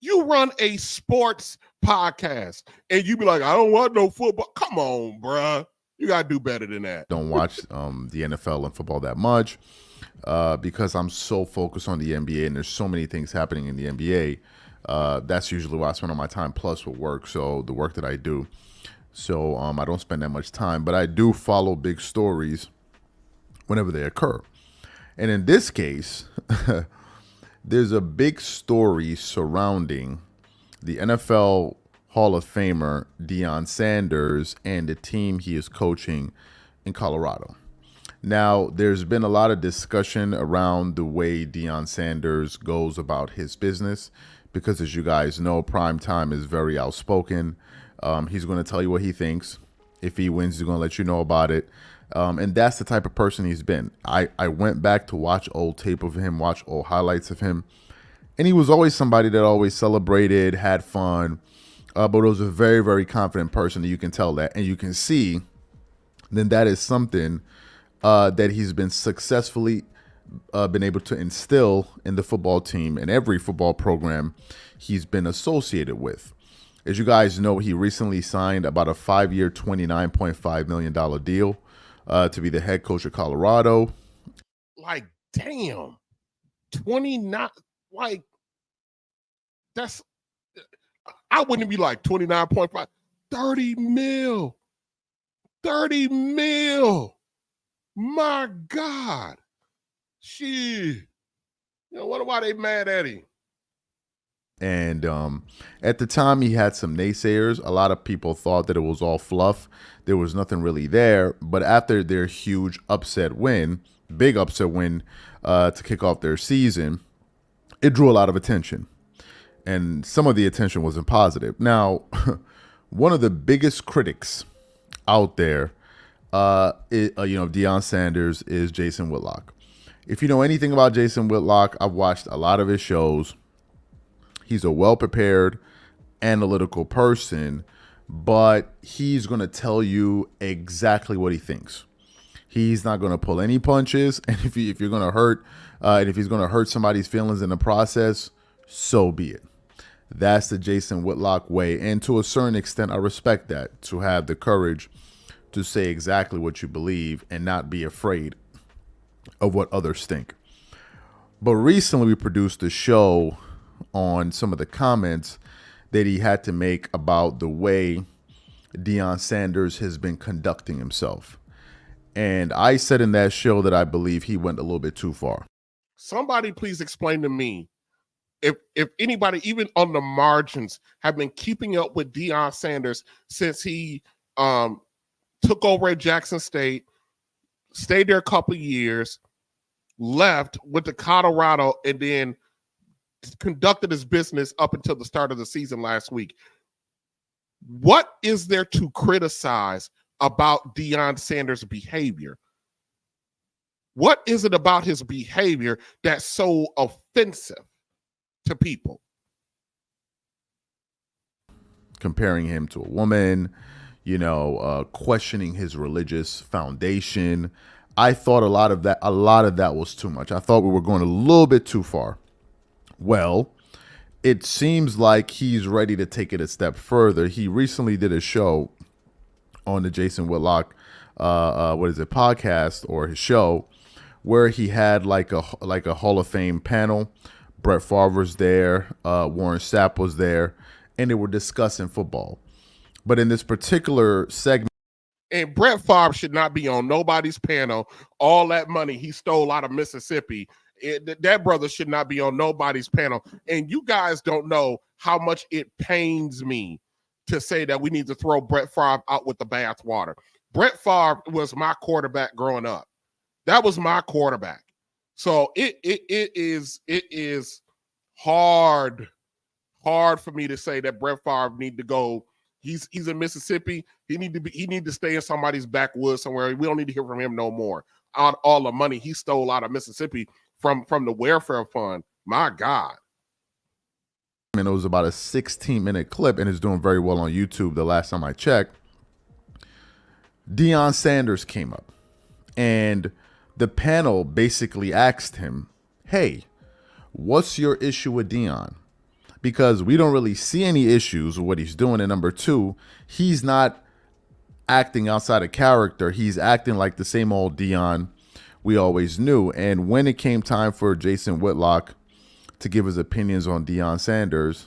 you run a sports podcast and you be like, I don't want no football. Come on, bruh. You gotta do better than that. Don't watch the NFL and football that much because I'm so focused on the NBA, and there's so many things happening in the NBA. That's usually why I spend all my time, plus with work, so the work that I do. So I don't spend that much time, but I do follow big stories whenever they occur. And in this case, there's a big story surrounding the NFL Hall of Famer Deion Sanders and the team he is coaching in Colorado. Now, there's been a lot of discussion around the way Deion Sanders goes about his business because, as you guys know, Primetime is very outspoken. He's going to tell you what he thinks. If he wins, he's going to let you know about it. And that's the type of person he's been. I went back to watch old tape of him, watch old highlights of him. And he was always somebody that always celebrated, had fun, but was a very, very confident person. You can tell that. And you can see then that is something that he's been successfully been able to instill in the football team and every football program he's been associated with. As you guys know, he recently signed about a 5-year, $29.5 million deal to be the head coach of Colorado. Like, damn, 29, like, that's, I wouldn't be like 29.5, 30 mil, 30 mil. My God. Shit. You know, wonder why they mad at him. And at the time, he had some naysayers. A lot of people thought that it was all fluff. There was nothing really there. But after their huge upset win, big upset win to kick off their season, it drew a lot of attention. And some of the attention wasn't positive. Now, one of the biggest critics out there, Deion Sanders, is Jason Whitlock. If you know anything about Jason Whitlock, I've watched a lot of his shows. He's a well-prepared, analytical person, but he's going to tell you exactly what he thinks. He's not going to pull any punches, and if you're going to hurt, and if he's going to hurt somebody's feelings in the process, so be it. That's the Jason Whitlock way, and to a certain extent, I respect that, to have the courage to say exactly what you believe and not be afraid of what others think. But recently, we produced a show on some of the comments that he had to make about the way Deion Sanders has been conducting himself. And I said in that show that I believe he went a little bit too far. Somebody please explain to me if anybody, even on the margins, have been keeping up with Deion Sanders since he took over at Jackson State, stayed there a couple of years, left, went to Colorado, and then conducted his business up until the start of the season last week. What is there to criticize about Deion Sanders' behavior? What is it about his behavior that's so offensive to people? Comparing him to a woman, questioning his religious foundation. I thought a lot of that was too much. I thought we were going a little bit too far. Well, it seems like he's ready to take it a step further. He recently did a show on the Jason Whitlock, podcast or his show, where he had like a Hall of Fame panel. Brett Favre was there, Warren Sapp was there, and they were discussing football. But in this particular segment, and Brett Favre should not be on nobody's panel. All that money he stole out of Mississippi, that brother should not be on nobody's panel. And you guys don't know how much it pains me to say that we need to throw Brett Favre out with the bathwater. Brett Favre was my quarterback growing up. That was my quarterback. So it is hard for me to say that Brett Favre need to go. He's in Mississippi. He need to stay in somebody's backwoods somewhere. We don't need to hear from him no more. All the money he stole out of Mississippi from the welfare fund. My God. And it was about a 16-minute clip, and it's doing very well on YouTube the last time I checked. Deion Sanders came up, and the panel basically asked him, hey, what's your issue with Deion? Because we don't really see any issues with what he's doing. And number two, he's not acting outside of character. He's acting like the same old Deion we always knew. And when it came time for Jason Whitlock to give his opinions on Deion Sanders,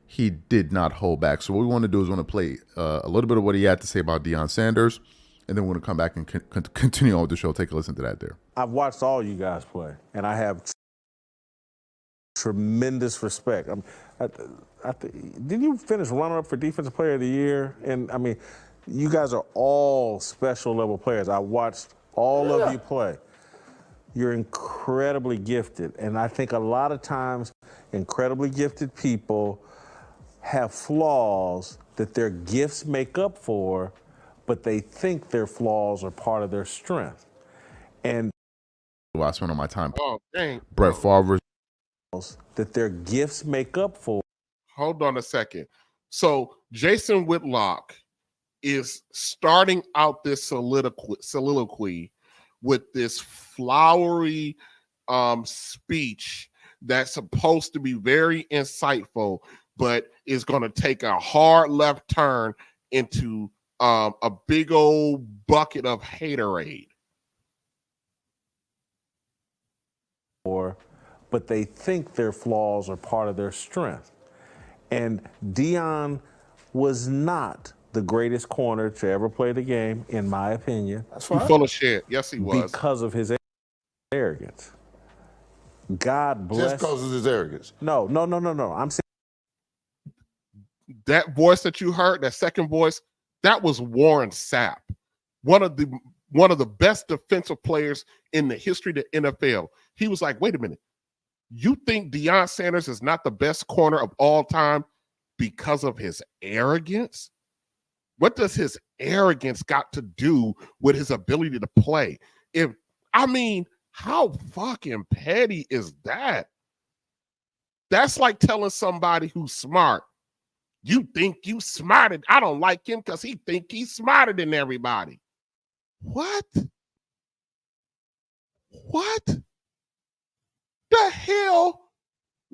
he did not hold back. So what we want to do is want to play a little bit of what he had to say about Deion Sanders, and then we're going to come back and continue on with the show. Take a listen to that there. I've watched all you guys play, and I have tremendous respect. Did you finish runner-up for Defensive Player of the Year? And, I mean, you guys are all special level players. I watched all of you play. You're incredibly gifted, and I think a lot of times incredibly gifted people have flaws that their gifts make up for, but they think their flaws are part of their strength. And I spent all my time. Oh, dang. Brett Favre. That their gifts make up for. Hold on a second. So Jason Whitlock is starting out this soliloquy with this flowery speech that's supposed to be very insightful, but is going to take a hard left turn into a big old bucket of haterade. But they think their flaws are part of their strength. And Deion was not the greatest corner to ever play the game, in my opinion. That's right. Full of shit. Yes, he was. Because of his arrogance. God bless. Just because of his arrogance. No. I'm saying that voice that you heard, that second voice, that was Warren Sapp, one of the best defensive players in the history of the NFL. He was like, wait a minute. You think Deion Sanders is not the best corner of all time because of his arrogance? What does his arrogance got to do with his ability to play? How fucking petty is that? That's like telling somebody who's smart, you think you smarter. I don't like him because he think he's smarter than everybody. What? The hell?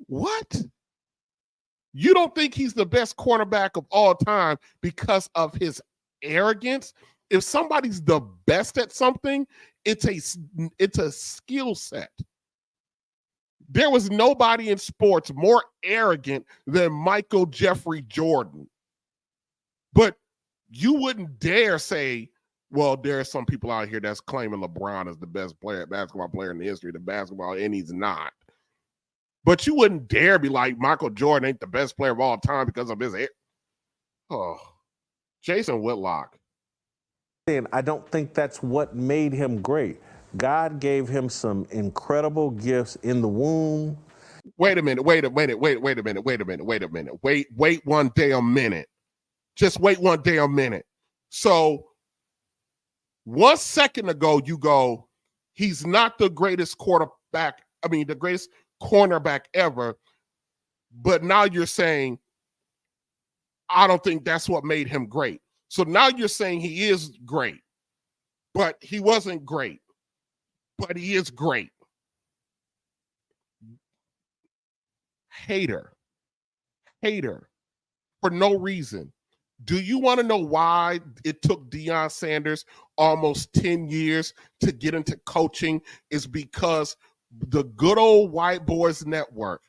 What? You don't think he's the best cornerback of all time because of his arrogance? If somebody's the best at something, it's a skill set. There was nobody in sports more arrogant than Michael Jeffrey Jordan. But you wouldn't dare say, well, there are some people out here that's claiming LeBron is the best basketball player in the history of basketball, and he's not. But you wouldn't dare be like, Michael Jordan ain't the best player of all time because of his hair. Oh, Jason Whitlock. I don't think that's what made him great. God gave him some incredible gifts in the womb. Wait one damn minute. Just wait one damn minute. So 1 second ago, you go, he's not the greatest the greatest cornerback ever. But now you're saying, I don't think that's what made him great. So now you're saying he is great, but he wasn't great, but he is great. Hater for no reason. Do you want to know why it took Deion Sanders almost 10 years to get into coaching? Is because the good old White Boys Network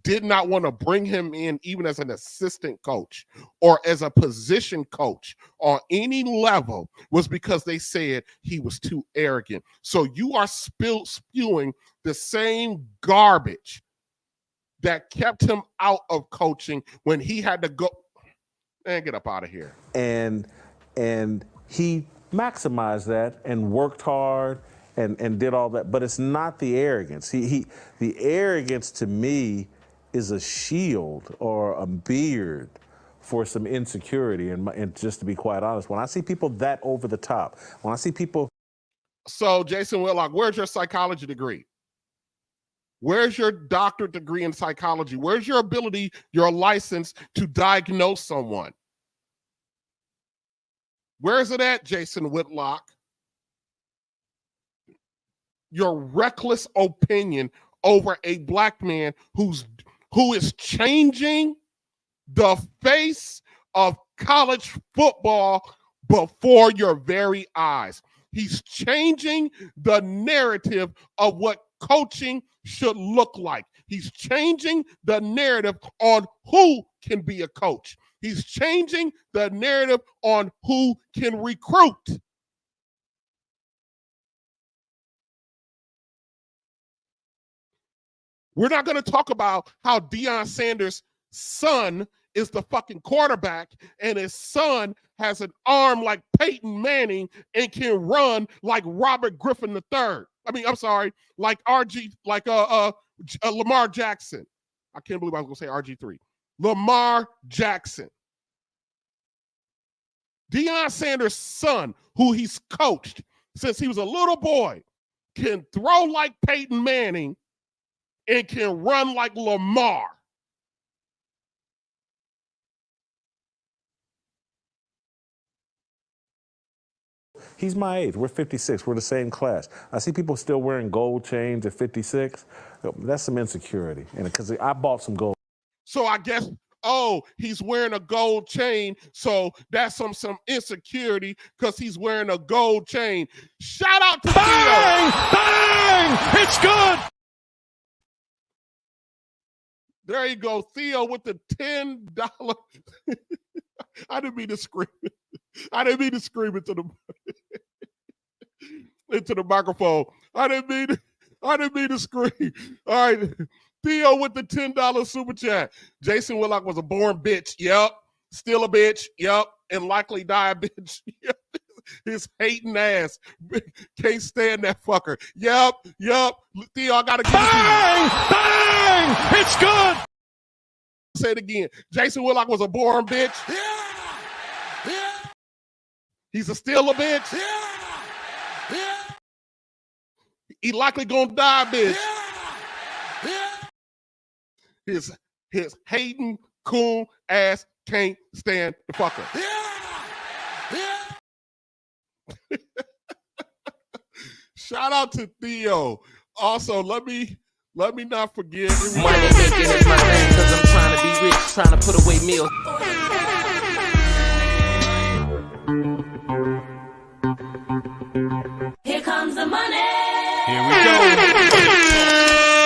did not want to bring him in even as an assistant coach or as a position coach on any level, was because they said he was too arrogant. So you are spewing the same garbage that kept him out of coaching when he had to go and get up out of here. And he maximized that and worked hard and did all that, but it's not the arrogance. The arrogance to me is a shield or a beard for some insecurity. And just to be quite honest, when I see people that over the top, when I see people. So Jason Whitlock, where's your psychology degree? Where's your doctorate degree in psychology? Where's your ability, your license to diagnose someone? Where is it at, Jason Whitlock? Your reckless opinion over a black man who is changing the face of college football before your very eyes. He's changing the narrative of what coaching should look like. He's changing the narrative on who can be a coach. He's changing the narrative on who can recruit. We're not going to talk about how Deion Sanders' son is the fucking quarterback and his son has an arm like Peyton Manning and can run like Robert Griffin III. Like Lamar Jackson. I can't believe I was going to say RG3. Lamar Jackson. Deion Sanders' son, who he's coached since he was a little boy, can throw like Peyton Manning and can run like Lamar. He's my age. We're 56. We're the same class. I see people still wearing gold chains at 56. That's some insecurity. And because I bought some gold. So I guess, he's wearing a gold chain. So that's some insecurity because he's wearing a gold chain. Shout out to Bang! Theo. Bang! It's good. There you go, Theo with the $10. I didn't mean to scream. I didn't mean to scream into the microphone. I didn't mean to scream. All right. Theo with the $10 super chat. Jason Willock was a born bitch. Yep. Still a bitch. Yep. And likely die a bitch. Yep. His hating ass. Can't stand that fucker. Yep. Theo, I gotta give Bang! Bang! It's good. Say it again. Jason Willock was a born bitch. Yeah. He's still a bitch. Yeah. He likely gonna die, bitch. Yeah. His hating cool ass can't stand the fucker. Yeah. Shout out to Theo. Also, let me not forget. Money making is my thing, cause I'm trying to be rich, trying to put away meals. Here comes the money. Here we go.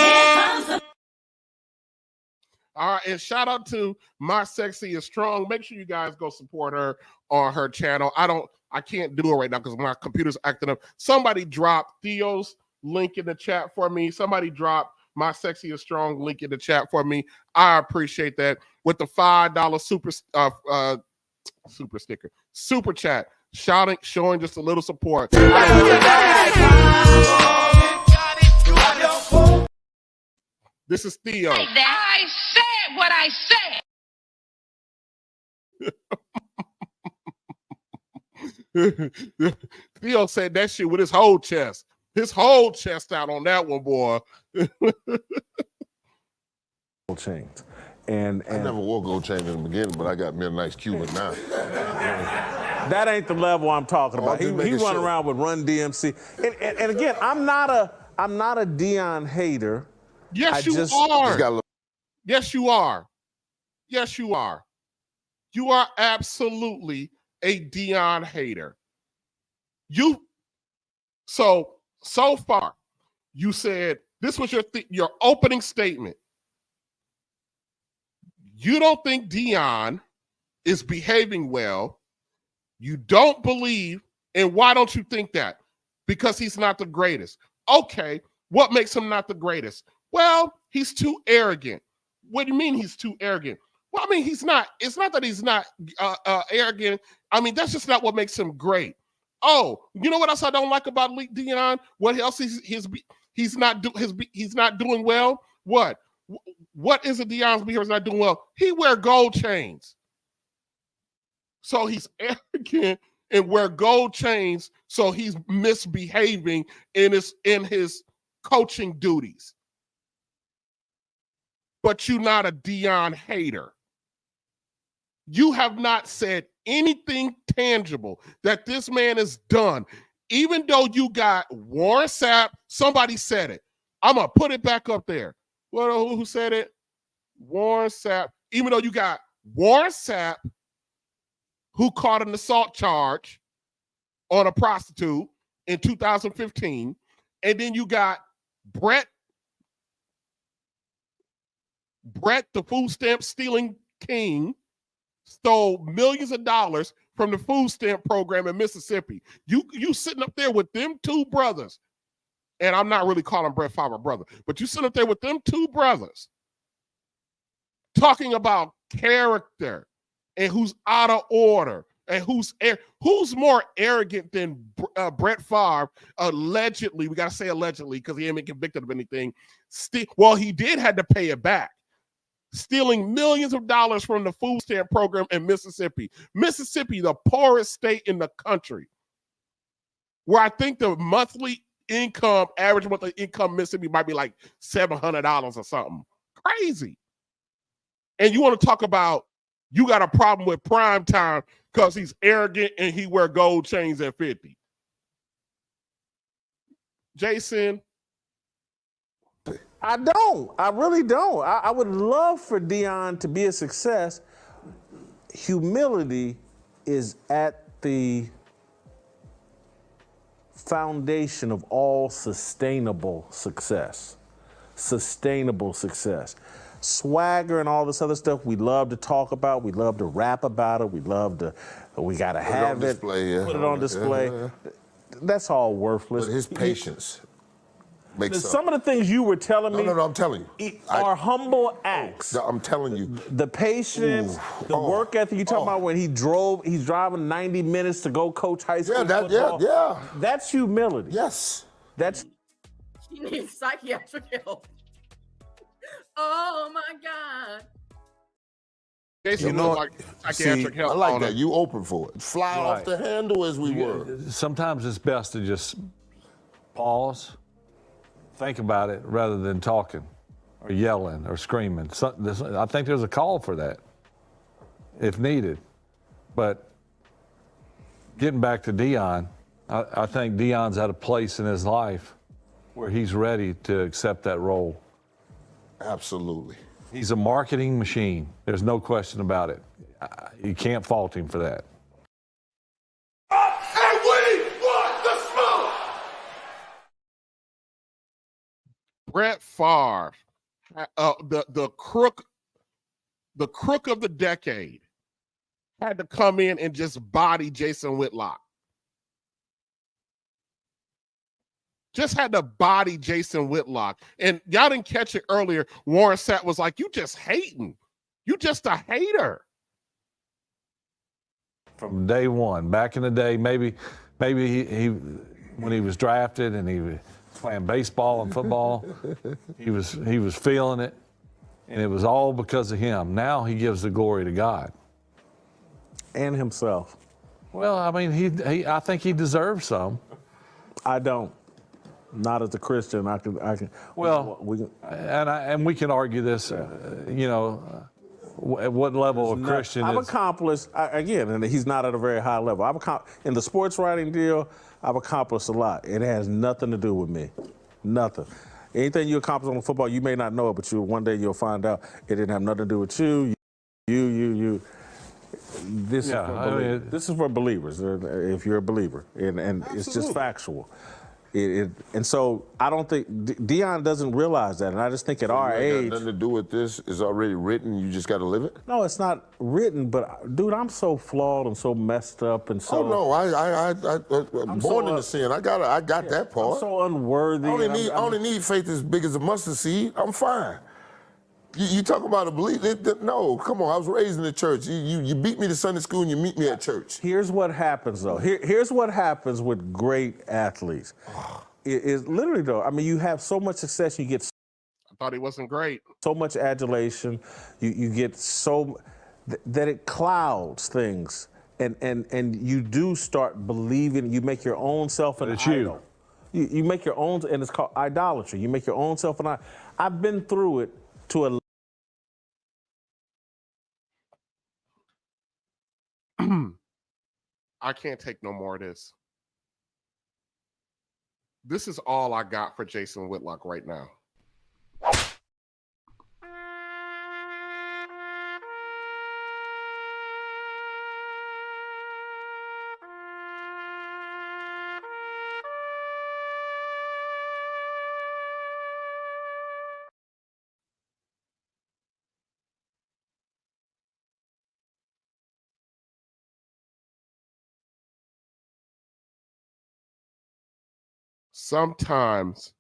Here comes the All right, and shout out to My Sexy is Strong. Make sure you guys go support her on her channel. I can't do it right now because my computer's acting up. Somebody drop Theo's link in the chat for me. Somebody drop My Sexy is Strong link in the chat for me. I appreciate that. With the $5 super sticker, super chat, showing just a little support. This is Theo. I said what I said. Theo said that shit with his whole chest. His whole chest out on that one, boy. Gold chains. And I never wore gold chains in the beginning, but I got me a nice Cuban now. that ain't the level I'm talking about. He run around with Run DMC. And again, I'm not a Deion hater. Yes, you are. Yes, you are. Yes, you are. You are absolutely a Deion hater. So far, you said this was your opening statement. You don't think Deion is behaving well. You don't believe, and why don't you think that? Because he's not the greatest. Okay, what makes him not the greatest? Well, he's too arrogant. What do you mean he's too arrogant? Well, I mean, he's not. It's not that he's not arrogant. I mean, that's just not what makes him great. Oh, you know what else I don't like about Deion? What else he's not doing well? What is it Deion's behavior not doing well? He wear gold chains. So he's arrogant and wear gold chains, so he's misbehaving in his coaching duties. But you're not a Deion hater. You have not said anything tangible that this man has done. Even though you got Warren Sapp, somebody said it. I'm going to put it back up there. Well, who said it? Warren Sapp. Even though you got Warren Sapp, who caught an assault charge on a prostitute in 2015, and then you got Brett, the food stamp stealing king, stole millions of dollars from the food stamp program in Mississippi. You sitting up there with them two brothers, and I'm not really calling Brett Favre a brother, but you sit up there with them two brothers talking about character and who's out of order and who's more arrogant than Brett Favre, allegedly. We got to say allegedly because he ain't been convicted of anything. Well, he did have to pay it back. Stealing millions of dollars from the food stamp program in Mississippi. Mississippi, the poorest state in the country, where I think the average monthly income Mississippi might be like $700 or something. Crazy. And you want to talk about you got a problem with prime time because he's arrogant and he wear gold chains at 50. Jason? I don't. I really don't. I would love for Deion to be a success. Humility is at the foundation of all sustainable success. Sustainable success. Swagger and all this other stuff we love to talk about. We love to rap about it. We got to have it. Put it on display. Yeah. That's all worthless. But his patience. Some of the things you were telling me. No, I'm telling you. Are humble acts. I'm telling you. The patience, the work ethic. You talking about when he's driving 90 minutes to go coach high school football. Yeah. That's humility. Yes. She needs psychiatric help. Oh my God. Jason, like psychiatric help. I like that. You open for it. Fly off the handle as we were. Sometimes it's best to just pause, think about it rather than talking or yelling or screaming. I think there's a call for that if needed. But getting back to Deion, I think Deion's at a place in his life where he's ready to accept that role. Absolutely. He's a marketing machine. There's no question about it. You can't fault him for that. And we want the smoke! Brett Favre, the crook of the decade, had to come in and just body Jason Whitlock. Just had to body Jason Whitlock. And y'all didn't catch it earlier. Warren Sapp was like, you just hating. You just a hater. From day one, back in the day, maybe he when he was drafted and he was playing baseball and football, he was feeling it, and it was all because of him. Now he gives the glory to God. And himself. Well, I mean, I think he deserves some. I don't. Not as a Christian, I can. Well, we can argue this. At what level of Christian I've is? accomplished again, and he's not at a very high level. In the sports writing deal, I've accomplished a lot. It has nothing to do with me, nothing. Anything you accomplish on football, you may not know it, but one day you'll find out it didn't have nothing to do with you. You. This is for believers. If you're a believer, and it's just factual. And so I don't think Deion doesn't realize that, and I just think at our age, nothing to do with this. It's already written. You just got to live it. No, it's not written. But dude, I'm so flawed and so messed up and so. Oh no, I'm born into sin. I got that part. I'm so unworthy. I only need faith as big as a mustard seed. I'm fine. You talk about a belief? No, come on. I was raised in the church. You beat me to Sunday school and you meet me at church. Here's what happens, though. Here's what happens with great athletes. It is literally, though. I mean, you have so much success. You get. I thought he wasn't great. So much adulation. You get so that it clouds things, and you do start believing. You make your own self an idol. You make your own, and it's called idolatry. You make your own self an idol. I've been through it to a. I can't take no more of this. This is all I got for Jason Whitlock right now. sometimes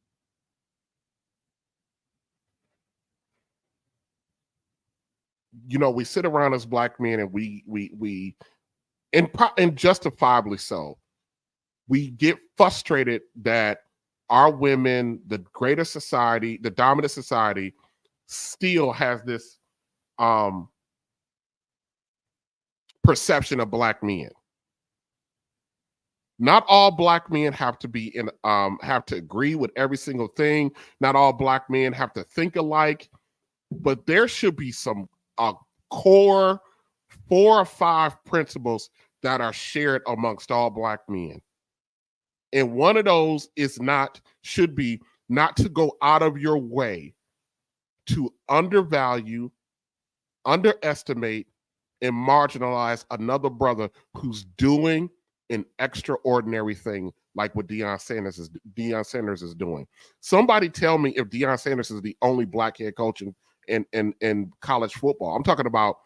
we sit around as black men and we and justifiably so, we get frustrated that our women, the greater society, the dominant society, still has this perception of black men. Not all black men have to be have to agree with every single thing. Not all black men have to think alike, but there should be some core 4 or 5 principles that are shared amongst all black men. And one of those should be not to go out of your way to undervalue, underestimate, and marginalize another brother who's doing an extraordinary thing like what Deion Sanders is doing. Somebody tell me if Deion Sanders is the only black head coach in college football. I'm talking about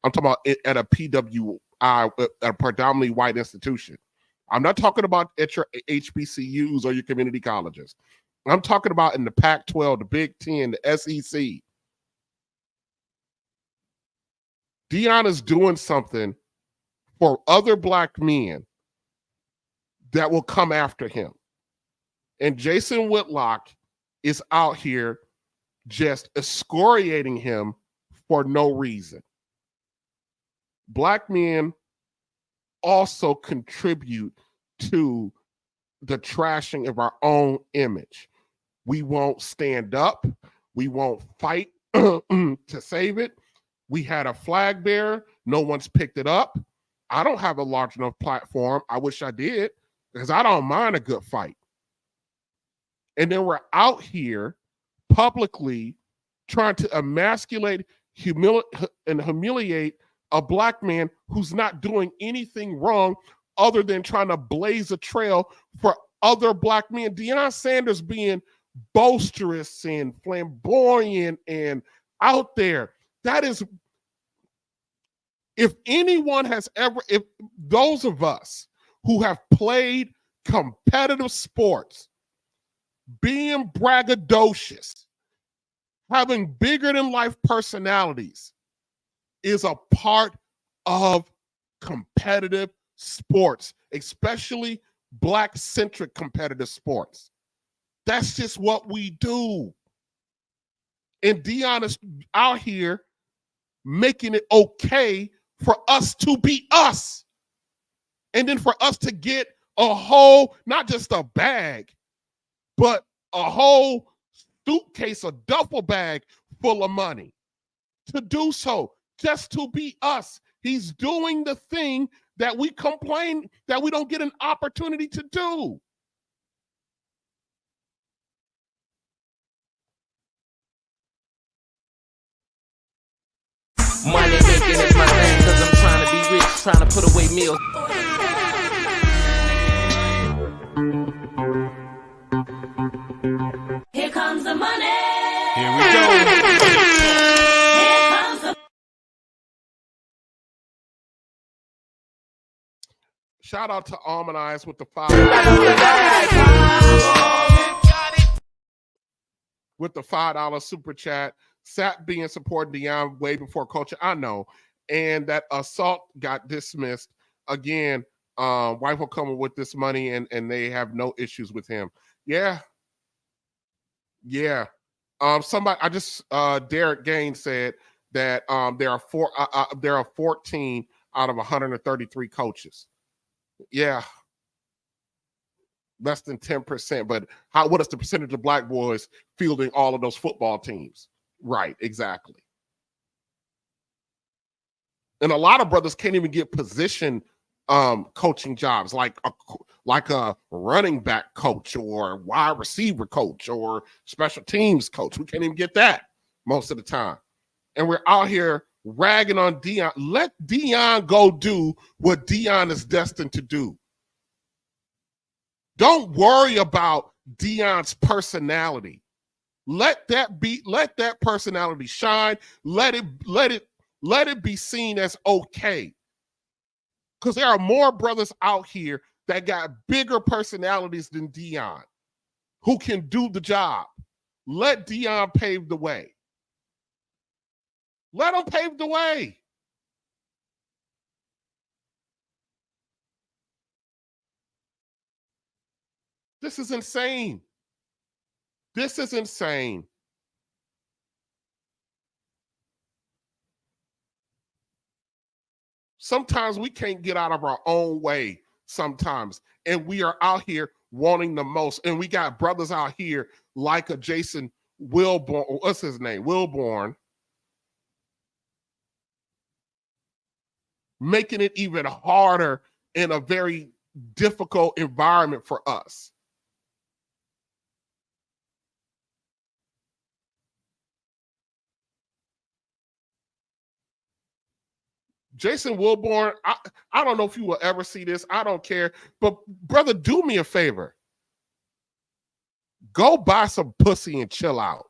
at a PWI, a predominantly white institution. I'm not talking about at your HBCUs or your community colleges. I'm talking about in the Pac-12, the Big Ten, the SEC. Deion is doing something for other black men that will come after him. And Jason Whitlock is out here just excoriating him for no reason. Black men also contribute to the trashing of our own image. We won't stand up. We won't fight to save it. We had a flag bearer. No one's picked it up. I don't have a large enough platform. I wish I did, because I don't mind a good fight. And then we're out here publicly trying to emasculate and humiliate a black man who's not doing anything wrong other than trying to blaze a trail for other black men. Deion Sanders being boisterous and flamboyant and out there. That is, if anyone has ever, if those of us who have played competitive sports, being braggadocious, having bigger than life personalities is a part of competitive sports, especially black-centric competitive sports. That's just what we do. And Deion is out here making it okay for us to be us. And then for us to get a whole, not just a bag, but a whole suitcase, a duffel bag full of money. To do so, just to be us. He's doing the thing that we complain that we don't get an opportunity to do. Money making is my thing, cause I'm trying to be rich, trying to put away meals. Here comes the money. Here we go. Here comes the Shout out to Almond with the $5 super chat. Sap being supporting Deion way before culture. I know. And that assault got dismissed. Again, wife will come with this money and they have no issues with him. Yeah. Yeah. Derek Gaines said that there are 14 out of 133 coaches. Yeah. Less than 10%. But what is the percentage of black boys fielding all of those football teams? Right, exactly. And a lot of brothers can't even get position coaching jobs like a running back coach or wide receiver coach or special teams coach. We can't even get that most of the time. And we're out here ragging on Deion. Let Deion go do what Deion is destined to do. Don't worry about Deion's personality. Let that personality shine. Let it be seen as okay. Because there are more brothers out here that got bigger personalities than Deion. who can do the job. Let Deion pave the way. Let him pave the way. This is insane. This is insane. Sometimes we can't get out of our own way sometimes. And we are out here wanting the most. And we got brothers out here like a Jason Wilborn. What's his name? Wilborn. Making it even harder in a very difficult environment for us. Jason Wilborn, I don't know if you will ever see this. I don't care. But, brother, do me a favor. Go buy some pussy and chill out.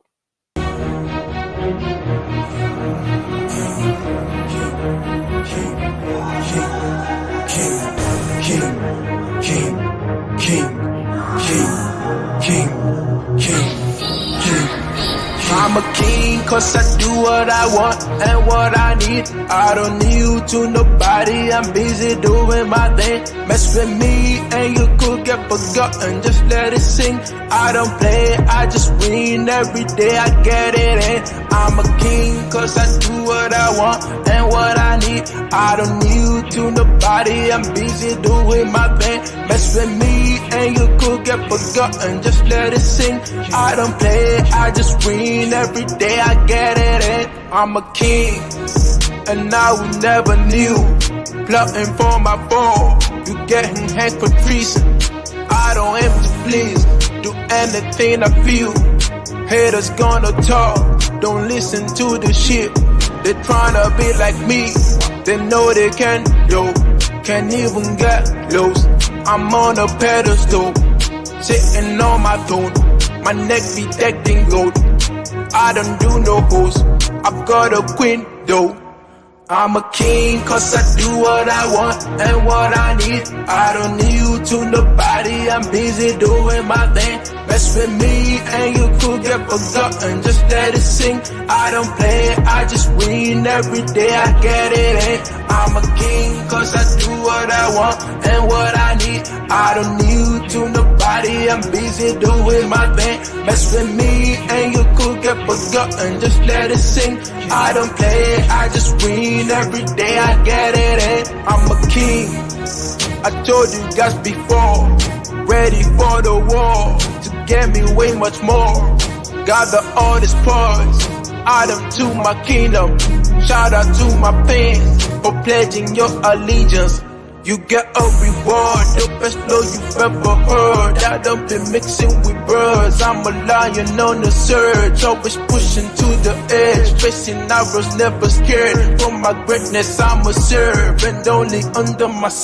I'm a king cause I do what I want and what I need. I don't need you to nobody, I'm busy doing my thing. Mess with me and you could get forgotten, just let it sing. I don't play, I just win every day, I get it in. I'm a king cause I do what I want and what I need. I don't need you to nobody, I'm busy doing my thing. Mess with me and you could get forgotten, just let it sing. I don't play, I just win every day, I get it in. I'm a king, and I will never knew. Plotting for my fall, you getting hanged for treason. I don't aim to please, do anything I feel. Haters gonna talk, don't listen to the shit. They tryna be like me, they know they can, yo. Can't even get lost, I'm on a pedestal, sitting on my throne. My neck be decked in gold. I don't do no hoes, I've got a queen though. I'm a king cause I do what I want and what I need. I don't need you to nobody, I'm busy doing my thing. Mess with me and you could get forgotten, just let it sing. I don't play, I just win every day, I get it in. I'm a king cause I do what I want and what I need. I don't need you to nobody, I'm busy doing my thing. Mess with me and you could get forgotten, just let it sing. I don't play, I just win every day, I get it in. I'm a king, I told you guys before. Ready for the war, to get me way much more. Gather all these parts, add them to my kingdom. Shout out to my fans for pledging your allegiance. You get a reward, the best flow you've ever heard. I don't be mixing with birds, I'm a lion on the surge. Always pushing to the edge, facing arrows, never scared. For my greatness I'm a servant, only under myself.